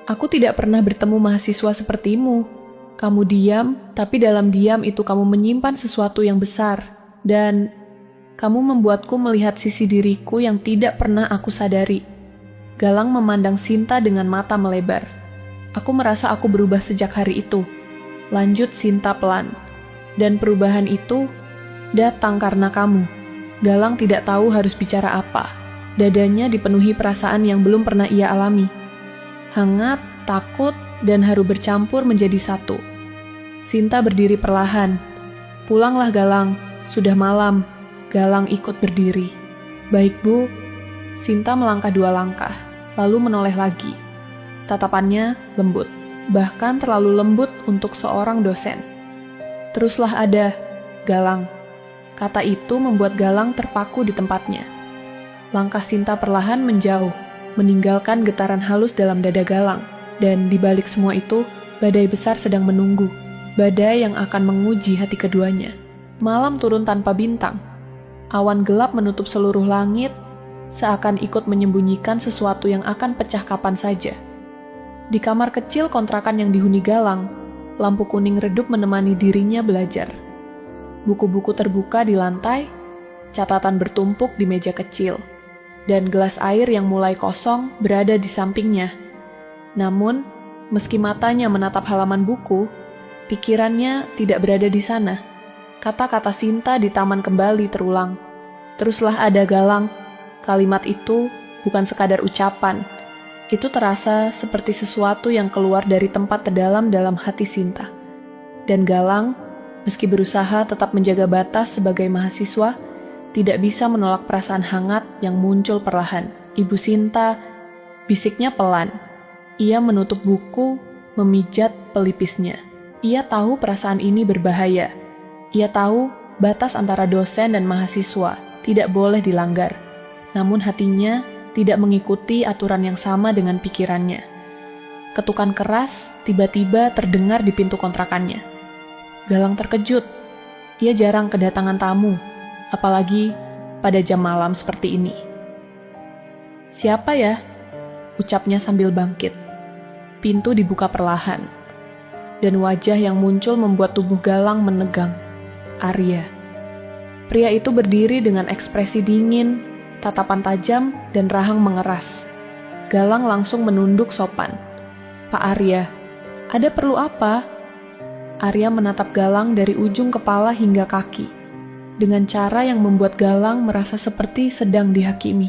Aku tidak pernah bertemu mahasiswa sepertimu. Kamu diam, tapi dalam diam itu kamu menyimpan sesuatu yang besar. Dan kamu membuatku melihat sisi diriku yang tidak pernah aku sadari. Galang memandang Sinta dengan mata melebar. Aku merasa aku berubah sejak hari itu. Lanjut Sinta pelan. Dan perubahan itu datang karena kamu. Galang tidak tahu harus bicara apa. Dadanya dipenuhi perasaan yang belum pernah ia alami. Hangat, takut, dan haru bercampur menjadi satu. Sinta berdiri perlahan. Pulanglah Galang, sudah malam. Galang ikut berdiri. Baik, Bu. Sinta melangkah 2 langkah, lalu menoleh lagi. Tatapannya lembut, bahkan terlalu lembut untuk seorang dosen. Teruslah ada, Galang. Kata itu membuat Galang terpaku di tempatnya. Langkah Sinta perlahan menjauh, meninggalkan getaran halus dalam dada Galang. Dan di balik semua itu, badai besar sedang menunggu. Badai yang akan menguji hati keduanya. Malam turun tanpa bintang. Awan gelap menutup seluruh langit, seakan ikut menyembunyikan sesuatu yang akan pecah kapan saja. Di kamar kecil kontrakan yang dihuni Galang, lampu kuning redup menemani dirinya belajar. Buku-buku terbuka di lantai, catatan bertumpuk di meja kecil, dan gelas air yang mulai kosong berada di sampingnya. Namun, meski matanya menatap halaman buku, pikirannya tidak berada di sana. Kata-kata Sinta di taman kembali terulang. Teruslah ada, Galang. Kalimat itu bukan sekadar ucapan. Itu terasa seperti sesuatu yang keluar dari tempat terdalam dalam hati Sinta. Dan Galang, meski berusaha tetap menjaga batas sebagai mahasiswa, tidak bisa menolak perasaan hangat yang muncul perlahan. Ibu Sinta, bisiknya pelan. Ia menutup buku, memijat pelipisnya. Ia tahu perasaan ini berbahaya. Ia tahu batas antara dosen dan mahasiswa tidak boleh dilanggar. Namun hatinya tidak mengikuti aturan yang sama dengan pikirannya. Ketukan keras tiba-tiba terdengar di pintu kontrakannya. Galang terkejut. Ia jarang kedatangan tamu, apalagi pada jam malam seperti ini. Siapa ya? Ucapnya sambil bangkit. Pintu dibuka perlahan. Dan wajah yang muncul membuat tubuh Galang menegang. Arya. Pria itu berdiri dengan ekspresi dingin, tatapan tajam, dan rahang mengeras. Galang langsung menunduk sopan. Pak Arya, ada perlu apa? Arya menatap Galang dari ujung kepala hingga kaki, dengan cara yang membuat Galang merasa seperti sedang dihakimi.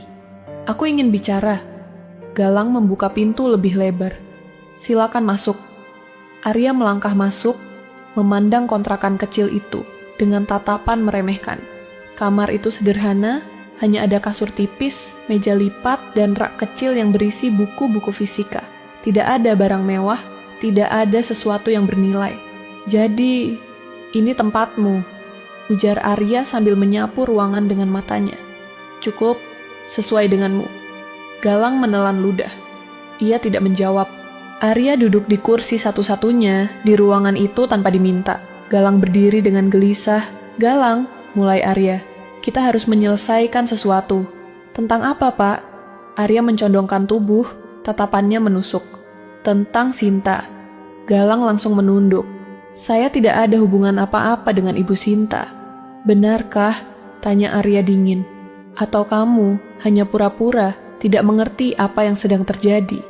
Aku ingin bicara. Galang membuka pintu lebih lebar. Silakan masuk. Arya melangkah masuk, memandang kontrakan kecil itu dengan tatapan meremehkan. Kamar itu sederhana, hanya ada kasur tipis, meja lipat, dan rak kecil yang berisi buku-buku fisika. Tidak ada barang mewah, tidak ada sesuatu yang bernilai. Jadi, ini tempatmu, ujar Arya sambil menyapu ruangan dengan matanya. Cukup, sesuai denganmu. Galang menelan ludah. Ia tidak menjawab. Arya duduk di kursi satu-satunya di ruangan itu tanpa diminta. Galang berdiri dengan gelisah. Galang, mulai Arya. Kita harus menyelesaikan sesuatu. Tentang apa, Pak? Arya mencondongkan tubuh, tatapannya menusuk. Tentang Sinta. Galang langsung menunduk. Saya tidak ada hubungan apa-apa dengan Ibu Sinta. Benarkah? Tanya Arya dingin. Atau kamu hanya pura-pura tidak mengerti apa yang sedang terjadi?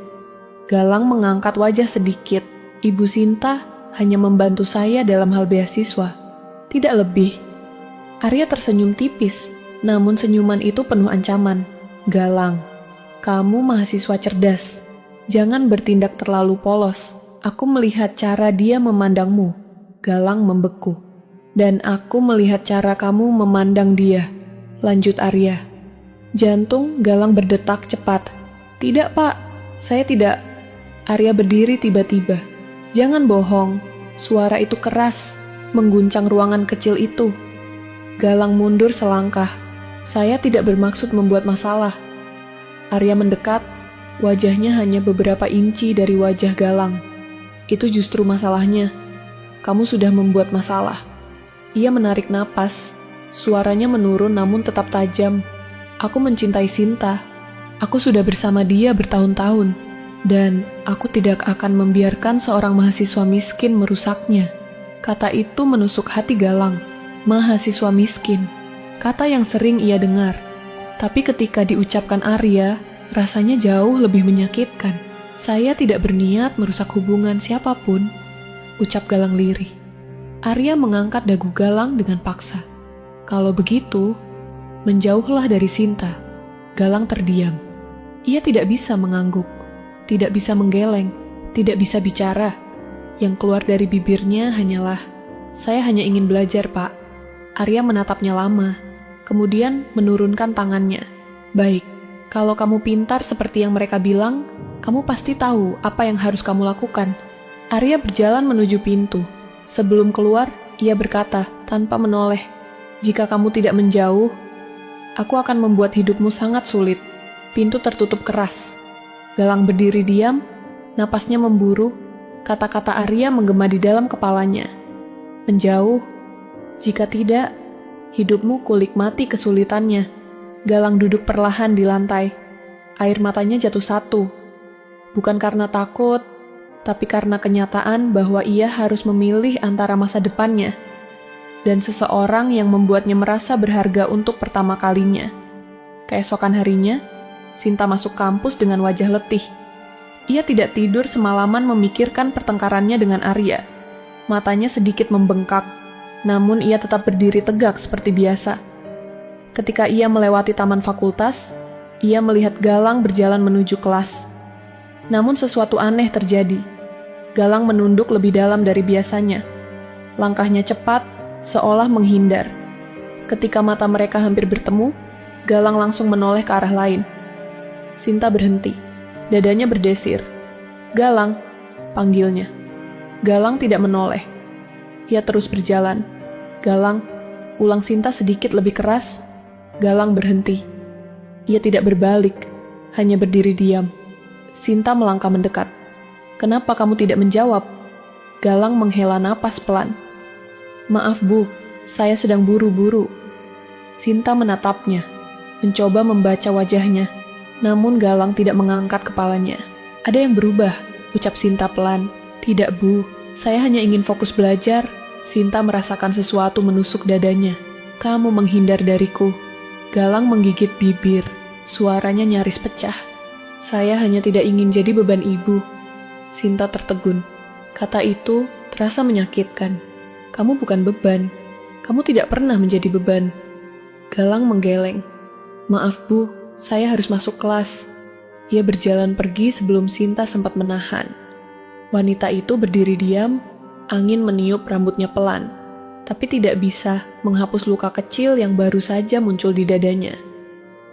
Galang mengangkat wajah sedikit. Ibu Sinta hanya membantu saya dalam hal beasiswa, tidak lebih. Arya tersenyum tipis, namun senyuman itu penuh ancaman. Galang, kamu mahasiswa cerdas. Jangan bertindak terlalu polos. Aku melihat cara dia memandangmu. Galang membeku. Dan aku melihat cara kamu memandang dia. Lanjut Arya. Jantung Galang berdetak cepat. Tidak, Pak. Saya tidak. Arya berdiri tiba-tiba. Jangan bohong. Suara itu keras, mengguncang ruangan kecil itu. Galang mundur selangkah. Saya tidak bermaksud membuat masalah. Arya mendekat. Wajahnya hanya beberapa inci dari wajah Galang. Itu justru masalahnya. Kamu sudah membuat masalah. Ia menarik napas. Suaranya menurun namun tetap tajam. Aku mencintai Sinta. Aku sudah bersama dia bertahun-tahun. Dan aku tidak akan membiarkan seorang mahasiswa miskin merusaknya. Kata itu menusuk hati Galang. Mahasiswa miskin. Kata yang sering ia dengar. Tapi ketika diucapkan Arya, rasanya jauh lebih menyakitkan. Saya tidak berniat merusak hubungan siapapun, ucap Galang lirih. Arya mengangkat dagu Galang dengan paksa. Kalau begitu, menjauhlah dari Sinta. Galang terdiam. Ia tidak bisa mengangguk, tidak bisa menggeleng, tidak bisa bicara. Yang keluar dari bibirnya hanyalah, saya hanya ingin belajar, Pak. Arya menatapnya lama, kemudian menurunkan tangannya. Baik, kalau kamu pintar seperti yang mereka bilang, kamu pasti tahu apa yang harus kamu lakukan. Arya berjalan menuju pintu. Sebelum keluar, ia berkata tanpa menoleh, jika kamu tidak menjauh, aku akan membuat hidupmu sangat sulit. Pintu tertutup keras. Galang berdiri diam, napasnya memburu, kata-kata Arya menggema di dalam kepalanya. Menjauh, jika tidak, hidupmu kulik mati kesulitannya. Galang duduk perlahan di lantai. Air matanya jatuh satu. Bukan karena takut, tapi karena kenyataan bahwa ia harus memilih antara masa depannya dan seseorang yang membuatnya merasa berharga untuk pertama kalinya. Keesokan harinya, Sinta masuk kampus dengan wajah letih. Ia tidak tidur semalaman memikirkan pertengkarannya dengan Arya. Matanya sedikit membengkak, namun ia tetap berdiri tegak seperti biasa. Ketika ia melewati taman fakultas, ia melihat Galang berjalan menuju kelas. Namun sesuatu aneh terjadi. Galang menunduk lebih dalam dari biasanya. Langkahnya cepat, seolah menghindar. Ketika mata mereka hampir bertemu, Galang langsung menoleh ke arah lain. Sinta berhenti. Dadanya berdesir. Galang, panggilnya. Galang tidak menoleh. Ia terus berjalan. Galang, ulang Sinta sedikit lebih keras. Galang berhenti. Ia tidak berbalik, hanya berdiri diam. Sinta melangkah mendekat. Kenapa kamu tidak menjawab? Galang menghela napas pelan. Maaf Bu, saya sedang buru-buru. Sinta menatapnya, mencoba membaca wajahnya. Namun Galang tidak mengangkat kepalanya. Ada yang berubah, ucap Sinta pelan. Tidak Bu, saya hanya ingin fokus belajar. Sinta merasakan sesuatu menusuk dadanya. Kamu menghindar dariku. Galang menggigit bibir, suaranya nyaris pecah. Saya hanya tidak ingin jadi beban ibu. Sinta tertegun. Kata itu terasa menyakitkan. Kamu bukan beban. Kamu tidak pernah menjadi beban. Galang menggeleng. Maaf Bu, saya harus masuk kelas. Ia berjalan pergi sebelum Sinta sempat menahan. Wanita itu berdiri diam, angin meniup rambutnya pelan, tapi tidak bisa menghapus luka kecil yang baru saja muncul di dadanya.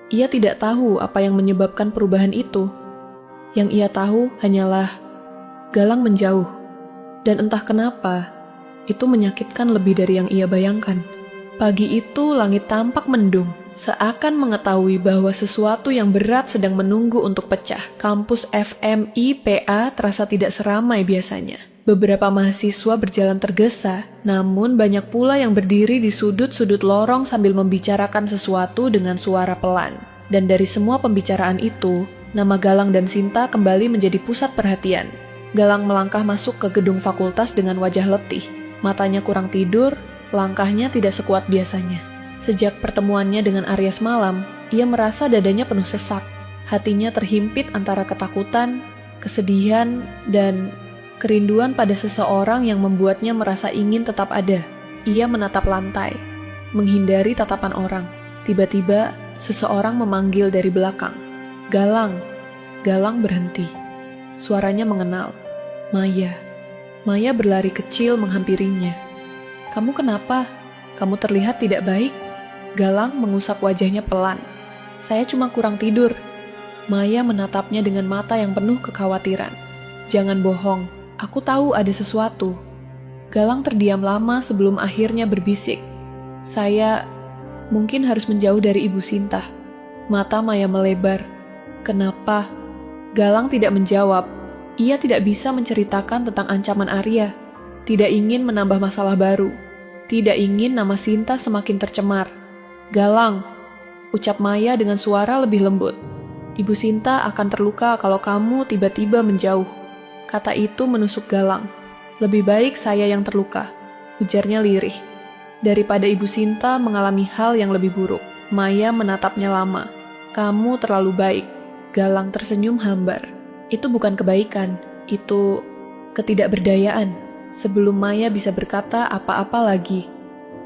Ia tidak tahu apa yang menyebabkan perubahan itu. Yang ia tahu hanyalah Galang menjauh, dan entah kenapa, itu menyakitkan lebih dari yang ia bayangkan. Pagi itu langit tampak mendung, seakan mengetahui bahwa sesuatu yang berat sedang menunggu untuk pecah. Kampus FMIPA terasa tidak seramai biasanya. Beberapa mahasiswa berjalan tergesa, namun banyak pula yang berdiri di sudut-sudut lorong sambil membicarakan sesuatu dengan suara pelan. Dan dari semua pembicaraan itu, nama Galang dan Sinta kembali menjadi pusat perhatian. Galang melangkah masuk ke gedung fakultas dengan wajah letih. Matanya kurang tidur, langkahnya tidak sekuat biasanya. Sejak pertemuannya dengan Arya semalam, Ia merasa dadanya penuh sesak. Hatinya terhimpit antara ketakutan, kesedihan, dan kerinduan pada seseorang yang membuatnya merasa ingin tetap ada. Ia menatap lantai, menghindari tatapan orang. Tiba-tiba, seseorang memanggil dari belakang. "Galang." Galang berhenti. Suaranya mengenal. Maya. Maya berlari kecil menghampirinya. "Kamu kenapa? Kamu terlihat tidak baik." Galang mengusap wajahnya pelan. "Saya cuma kurang tidur." Maya menatapnya dengan mata yang penuh kekhawatiran. "Jangan bohong, aku tahu ada sesuatu." Galang terdiam lama sebelum akhirnya berbisik. "Saya mungkin harus menjauh dari Ibu Sinta." Mata Maya melebar. "Kenapa?" Galang tidak menjawab. Ia tidak bisa menceritakan tentang ancaman Arya. Tidak ingin menambah masalah baru. Tidak ingin nama Sinta semakin tercemar. "Galang," ucap Maya dengan suara lebih lembut. "Ibu Sinta akan terluka kalau kamu tiba-tiba menjauh." Kata itu menusuk Galang. "Lebih baik saya yang terluka," ujarnya lirih, "daripada Ibu Sinta mengalami hal yang lebih buruk." Maya menatapnya lama. "Kamu terlalu baik." Galang tersenyum hambar. "Itu bukan kebaikan, itu ketidakberdayaan." Sebelum Maya bisa berkata apa-apa lagi,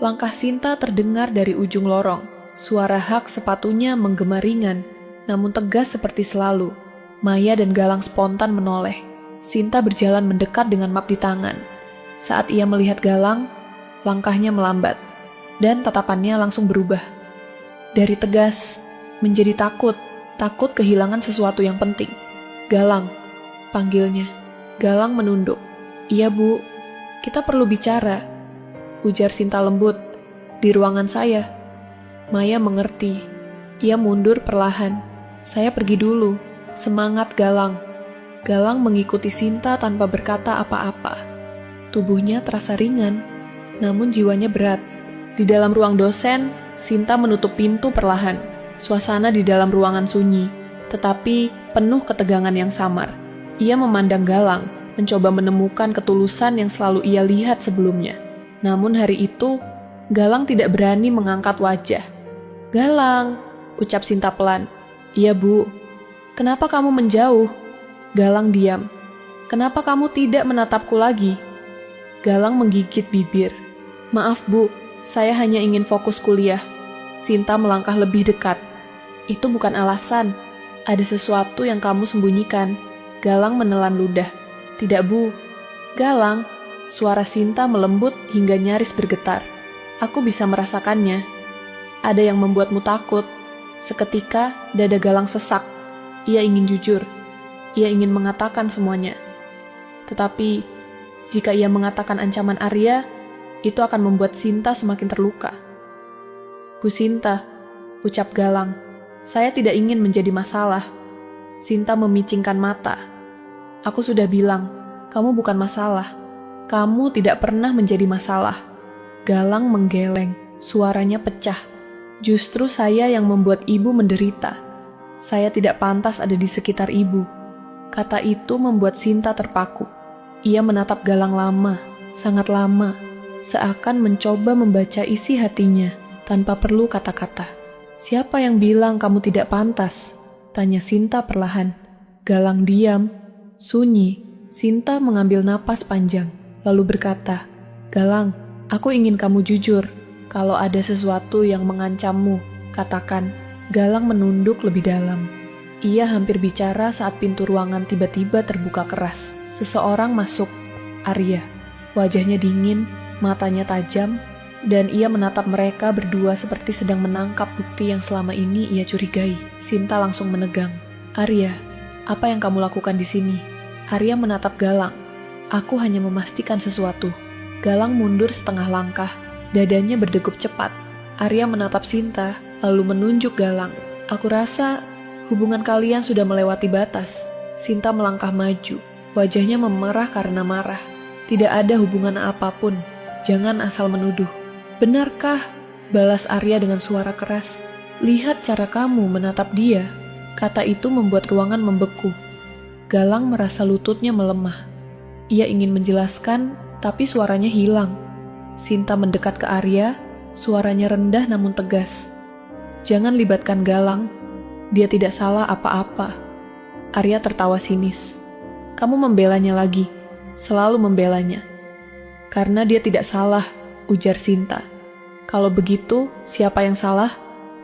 langkah Sinta terdengar dari ujung lorong. Suara hak sepatunya menggema ringan, namun tegas seperti selalu. Maya dan Galang spontan menoleh. Sinta berjalan mendekat dengan map di tangan. Saat ia melihat Galang, langkahnya melambat, dan tatapannya langsung berubah. Dari tegas, menjadi takut kehilangan sesuatu yang penting. "Galang," panggilnya. Galang menunduk. "Iya, Bu, kita perlu bicara," ujar Sinta lembut. "Di ruangan saya." Maya mengerti. Ia mundur perlahan. "Saya pergi dulu." Semangat Galang. Galang mengikuti Sinta tanpa berkata apa-apa. Tubuhnya terasa ringan, namun jiwanya berat. Di dalam ruang dosen, Sinta menutup pintu perlahan. Suasana di dalam ruangan sunyi, tetapi penuh ketegangan yang samar. Ia memandang Galang, mencoba menemukan ketulusan yang selalu ia lihat sebelumnya. Namun hari itu, Galang tidak berani mengangkat wajah. "Galang," ucap Sinta pelan. "Iya, Bu." "Kenapa kamu menjauh?" Galang diam. "Kenapa kamu tidak menatapku lagi?" Galang menggigit bibir. "Maaf, Bu, saya hanya ingin fokus kuliah." Sinta melangkah lebih dekat. "Itu bukan alasan. Ada sesuatu yang kamu sembunyikan." Galang menelan ludah. "Tidak, Bu." "Galang," suara Sinta melembut hingga nyaris bergetar. "Aku bisa merasakannya. Ada yang membuatmu takut." Seketika, dada Galang sesak. Ia ingin jujur. Ia ingin mengatakan semuanya. Tetapi, jika ia mengatakan ancaman Arya, itu akan membuat Sinta semakin terluka. "Bu Sinta," ucap Galang, "saya tidak ingin menjadi masalah." Sinta memicingkan mata. "Aku sudah bilang, kamu bukan masalah. Kamu tidak pernah menjadi masalah." Galang menggeleng, suaranya pecah. "Justru saya yang membuat ibu menderita. Saya tidak pantas ada di sekitar ibu." Kata itu membuat Sinta terpaku. Ia menatap Galang lama, sangat lama, seakan mencoba membaca isi hatinya tanpa perlu kata-kata. "Siapa yang bilang kamu tidak pantas?" tanya Sinta perlahan. Galang diam, sunyi. Sinta mengambil napas panjang, lalu berkata, "Galang, aku ingin kamu jujur. Kalau ada sesuatu yang mengancammu, katakan." Galang menunduk lebih dalam. Ia hampir bicara saat pintu ruangan tiba-tiba terbuka keras. Seseorang masuk. Arya. Wajahnya dingin, matanya tajam, dan ia menatap mereka berdua seperti sedang menangkap bukti yang selama ini ia curigai. Sinta langsung menegang. "Arya, apa yang kamu lakukan di sini?" Arya menatap Galang. "Aku hanya memastikan sesuatu." Galang mundur setengah langkah, dadanya berdegup cepat. Arya menatap Sinta, lalu menunjuk Galang. "Aku rasa hubungan kalian sudah melewati batas." Sinta melangkah maju, wajahnya memerah karena marah. "Tidak ada hubungan apapun, jangan asal menuduh." "Benarkah?" balas Arya dengan suara keras. "Lihat cara kamu menatap dia." Kata itu membuat ruangan membeku. Galang merasa lututnya melemah. Ia ingin menjelaskan, tapi suaranya hilang. Sinta mendekat ke Arya, suaranya rendah namun tegas. Jangan libatkan Galang. Dia tidak salah apa-apa. Arya tertawa sinis. Kamu membelanya lagi, selalu membelanya. Karena dia tidak salah, ujar Sinta. Kalau begitu, siapa yang salah?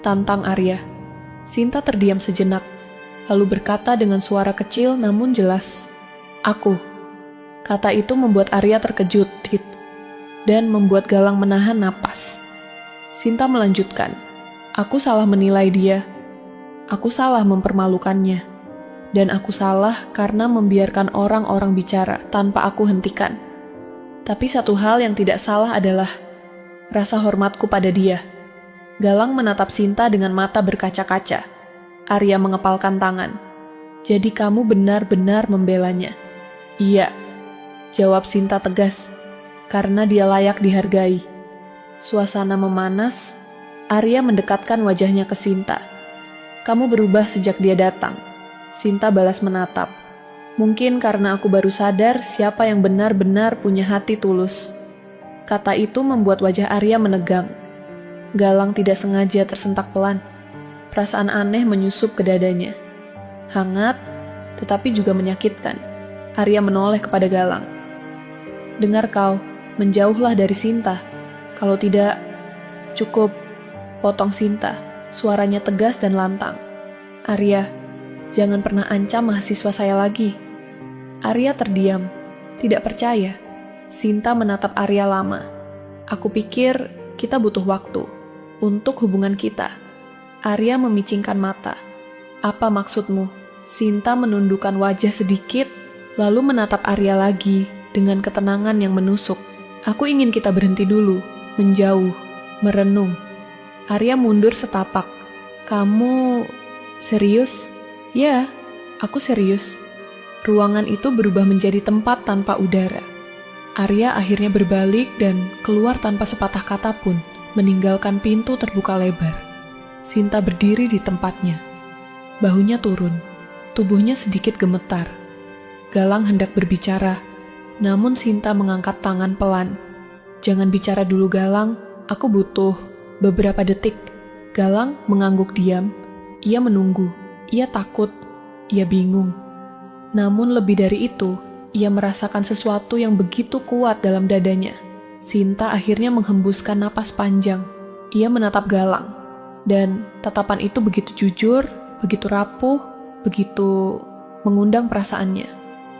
Tantang Arya. Sinta terdiam sejenak, lalu berkata dengan suara kecil namun jelas. Aku. Kata itu membuat Arya terkejut, dan membuat Galang menahan napas. Sinta melanjutkan, aku salah menilai dia. Aku salah mempermalukannya. Dan aku salah karena membiarkan orang-orang bicara tanpa aku hentikan. Tapi satu hal yang tidak salah adalah rasa hormatku pada dia. Galang menatap Sinta dengan mata berkaca-kaca. Arya mengepalkan tangan. Jadi kamu benar-benar membelanya? Iya, jawab Sinta tegas, karena dia layak dihargai. Suasana memanas, Arya mendekatkan wajahnya ke Sinta. Kamu berubah sejak dia datang. Sinta balas menatap. Mungkin karena aku baru sadar siapa yang benar-benar punya hati tulus. Kata itu membuat wajah Arya menegang. Galang tidak sengaja tersentak pelan. Perasaan aneh menyusup ke dadanya. Hangat, tetapi juga menyakitkan. Arya menoleh kepada Galang. Dengar kau, menjauhlah dari Sinta. Kalau tidak, cukup, potong Sinta. Suaranya tegas dan lantang. Arya, jangan pernah ancam mahasiswa saya lagi. Arya terdiam, tidak percaya. Sinta menatap Arya lama. Aku pikir kita butuh waktu untuk hubungan kita. Arya memicingkan mata. Apa maksudmu? Sinta menundukkan wajah sedikit, lalu menatap Arya lagi dengan ketenangan yang menusuk. Aku ingin kita berhenti dulu, menjauh, merenung. Arya mundur setapak. Kamu serius? Ya, aku serius. Ruangan itu berubah menjadi tempat tanpa udara. Arya akhirnya berbalik dan keluar tanpa sepatah kata pun, meninggalkan pintu terbuka lebar. Sinta berdiri di tempatnya. Bahunya turun, tubuhnya sedikit gemetar. Galang hendak berbicara, namun Sinta mengangkat tangan pelan. Jangan bicara dulu Galang, aku butuh beberapa detik. Galang mengangguk diam. Ia menunggu, ia takut, ia bingung. Namun lebih dari itu, ia merasakan sesuatu yang begitu kuat dalam dadanya. Sinta akhirnya menghembuskan napas panjang. Ia menatap Galang, dan tatapan itu begitu jujur, begitu rapuh, begitu mengundang perasaannya.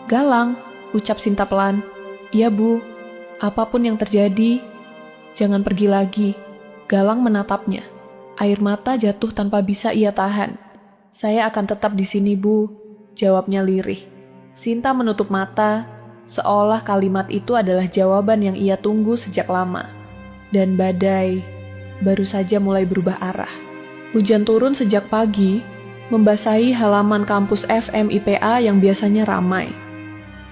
Galang, ucap Sinta pelan. Iya bu, apapun yang terjadi, jangan pergi lagi. Galang menatapnya. Air mata jatuh tanpa bisa ia tahan. Saya akan tetap di sini bu, jawabnya lirih. Sinta menutup mata, seolah kalimat itu adalah jawaban yang ia tunggu sejak lama. Dan badai baru saja mulai berubah arah. Hujan turun sejak pagi, membasahi halaman kampus FMIPA yang biasanya ramai.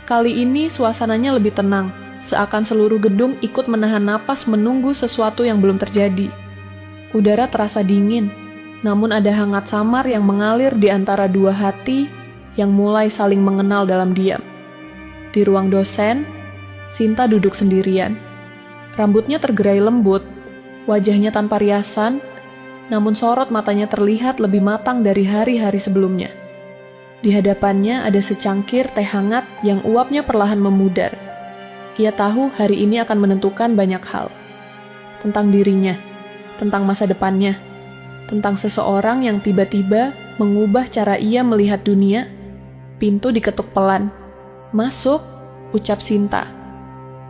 Kali ini suasananya lebih tenang, seakan seluruh gedung ikut menahan napas menunggu sesuatu yang belum terjadi. Udara terasa dingin, namun ada hangat samar yang mengalir di antara dua hati yang mulai saling mengenal dalam diam. Di ruang dosen, Sinta duduk sendirian. Rambutnya tergerai lembut, wajahnya tanpa riasan, namun sorot matanya terlihat lebih matang dari hari-hari sebelumnya. Di hadapannya ada secangkir teh hangat yang uapnya perlahan memudar. Ia tahu hari ini akan menentukan banyak hal. Tentang dirinya, tentang masa depannya, tentang seseorang yang tiba-tiba mengubah cara ia melihat dunia. Pintu diketuk pelan. Masuk, ucap Sinta.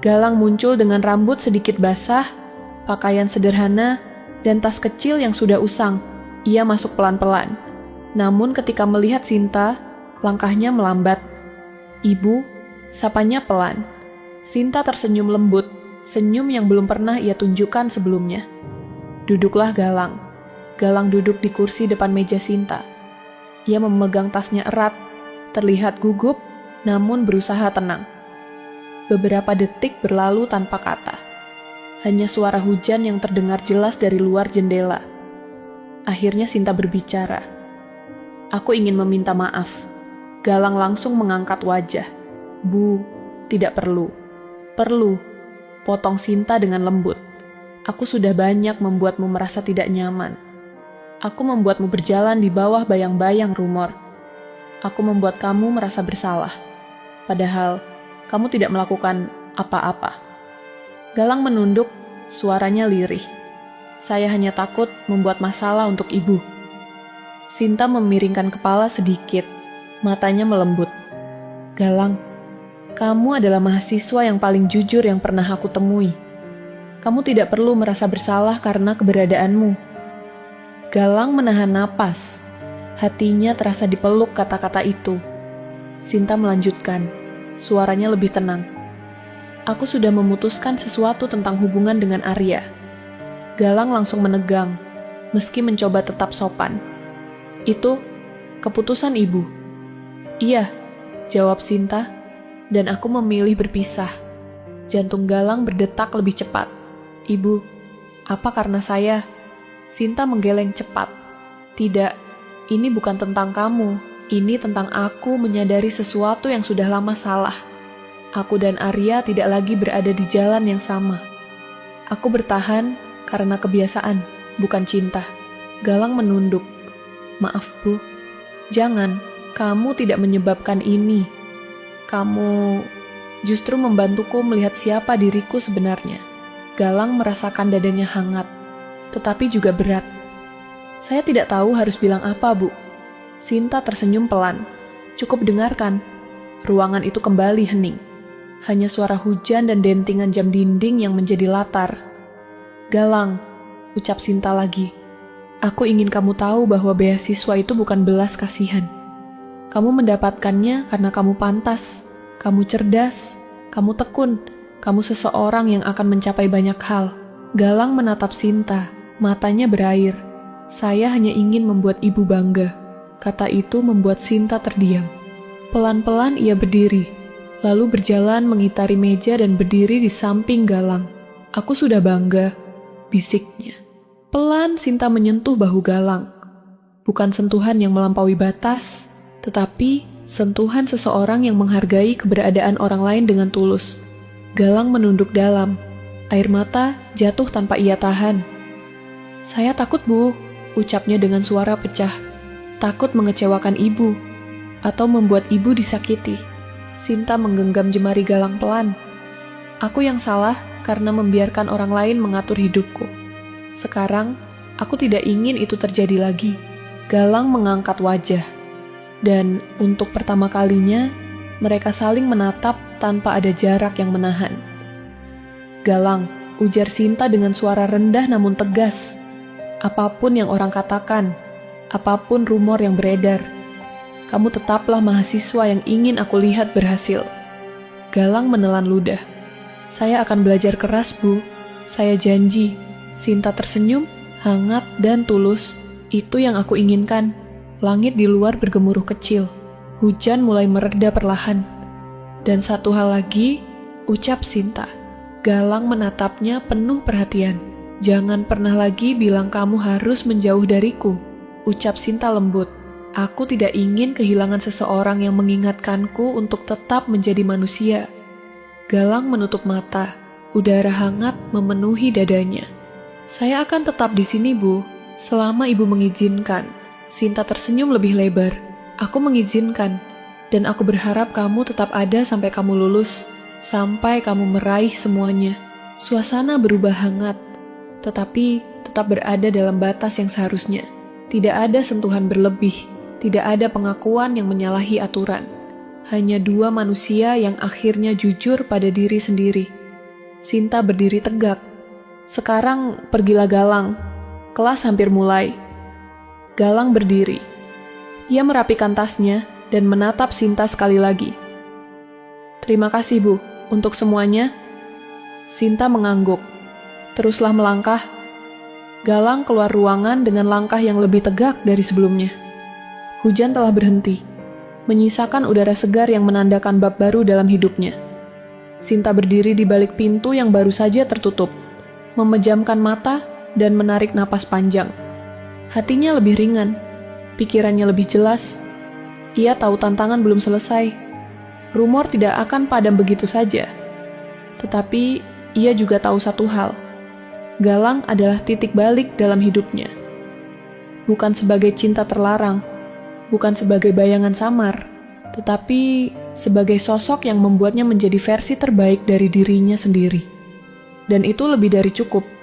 Galang muncul dengan rambut sedikit basah, pakaian sederhana, dan tas kecil yang sudah usang. Ia masuk pelan-pelan. Namun ketika melihat Sinta, langkahnya melambat. Ibu, sapanya pelan. Sinta tersenyum lembut, senyum yang belum pernah ia tunjukkan sebelumnya. Duduklah Galang. Galang duduk di kursi depan meja Sinta. Ia memegang tasnya erat, terlihat gugup, namun berusaha tenang. Beberapa detik berlalu tanpa kata. Hanya suara hujan yang terdengar jelas dari luar jendela. Akhirnya Sinta berbicara. Aku ingin meminta maaf. Galang langsung mengangkat wajah. Bu, tidak perlu. Perlu, potong Sinta dengan lembut. Aku sudah banyak membuatmu merasa tidak nyaman. Aku membuatmu berjalan di bawah bayang-bayang rumor. Aku membuat kamu merasa bersalah. Padahal, kamu tidak melakukan apa-apa. Galang menunduk, suaranya lirih. Saya hanya takut membuat masalah untuk ibu. Sinta memiringkan kepala sedikit, matanya melembut. Galang, kamu adalah mahasiswa yang paling jujur yang pernah aku temui. Kamu tidak perlu merasa bersalah karena keberadaanmu. Galang menahan napas. Hatinya terasa dipeluk kata-kata itu. Sinta melanjutkan, suaranya lebih tenang. Aku sudah memutuskan sesuatu tentang hubungan dengan Arya. Galang langsung menegang, meski mencoba tetap sopan. Itu keputusan ibu. Iya, jawab Sinta, dan aku memilih berpisah. Jantung Galang berdetak lebih cepat. Ibu, apa karena saya? Sinta menggeleng cepat. Tidak, ini bukan tentang kamu. Ini tentang aku menyadari sesuatu yang sudah lama salah. Aku dan Arya tidak lagi berada di jalan yang sama. Aku bertahan karena kebiasaan, bukan cinta. Galang menunduk. Maaf, Bu. Jangan, kamu tidak menyebabkan ini. Kamu justru membantuku melihat siapa diriku sebenarnya. Galang merasakan dadanya hangat, tetapi juga berat. Saya tidak tahu harus bilang apa, Bu. Sinta tersenyum pelan. Cukup dengarkan. Ruangan itu kembali hening. Hanya suara hujan dan dentingan jam dinding yang menjadi latar. Galang, ucap Sinta lagi. Aku ingin kamu tahu bahwa beasiswa itu bukan belas kasihan. Kamu mendapatkannya karena kamu pantas, kamu cerdas, kamu tekun, kamu seseorang yang akan mencapai banyak hal. Galang menatap Sinta, matanya berair. Saya hanya ingin membuat ibu bangga. Kata itu membuat Sinta terdiam. Pelan-pelan ia berdiri, lalu berjalan mengitari meja dan berdiri di samping Galang. Aku sudah bangga, bisiknya. Pelan Sinta menyentuh bahu Galang. Bukan sentuhan yang melampaui batas, tetapi sentuhan seseorang yang menghargai keberadaan orang lain dengan tulus. Galang menunduk dalam. Air mata jatuh tanpa ia tahan. Saya takut, Bu, ucapnya dengan suara pecah. Takut mengecewakan ibu, atau membuat ibu disakiti. Sinta menggenggam jemari Galang pelan. Aku yang salah karena membiarkan orang lain mengatur hidupku. Sekarang, aku tidak ingin itu terjadi lagi. Galang mengangkat wajah. Dan untuk pertama kalinya, mereka saling menatap tanpa ada jarak yang menahan. Galang, ujar Sinta dengan suara rendah namun tegas. Apapun yang orang katakan, apapun rumor yang beredar, kamu tetaplah mahasiswa yang ingin aku lihat berhasil. Galang menelan ludah. Saya akan belajar keras, Bu. Saya janji. Sinta tersenyum, hangat dan tulus. Itu yang aku inginkan. Langit di luar bergemuruh kecil. Hujan mulai mereda perlahan. Dan satu hal lagi, ucap Sinta. Galang menatapnya penuh perhatian. Jangan pernah lagi bilang kamu harus menjauh dariku, ucap Sinta lembut. Aku tidak ingin kehilangan seseorang yang mengingatkanku untuk tetap menjadi manusia. Galang menutup mata. Udara hangat memenuhi dadanya. Saya akan tetap di sini, Bu, selama Ibu mengizinkan. Sinta tersenyum lebih lebar. Aku mengizinkan, dan aku berharap kamu tetap ada sampai kamu lulus, sampai kamu meraih semuanya. Suasana berubah hangat, tetapi tetap berada dalam batas yang seharusnya. Tidak ada sentuhan berlebih, tidak ada pengakuan yang menyalahi aturan. Hanya dua manusia yang akhirnya jujur pada diri sendiri. Sinta berdiri tegak. Sekarang pergilah Galang. Kelas hampir mulai. Galang berdiri. Ia merapikan tasnya dan menatap Sinta sekali lagi. Terima kasih, Bu, untuk semuanya. Sinta mengangguk. Teruslah melangkah. Galang keluar ruangan dengan langkah yang lebih tegak dari sebelumnya. Hujan telah berhenti, menyisakan udara segar yang menandakan bab baru dalam hidupnya. Sinta berdiri di balik pintu yang baru saja tertutup, memejamkan mata dan menarik napas panjang. Hatinya lebih ringan, pikirannya lebih jelas. Ia tahu tantangan belum selesai. Rumor tidak akan padam begitu saja. Tetapi ia juga tahu satu hal. Galang adalah titik balik dalam hidupnya. bukan sebagai cinta terlarang, bukan sebagai bayangan samar, tetapi sebagai sosok yang membuatnya menjadi versi terbaik dari dirinya sendiri. Dan itu lebih dari cukup.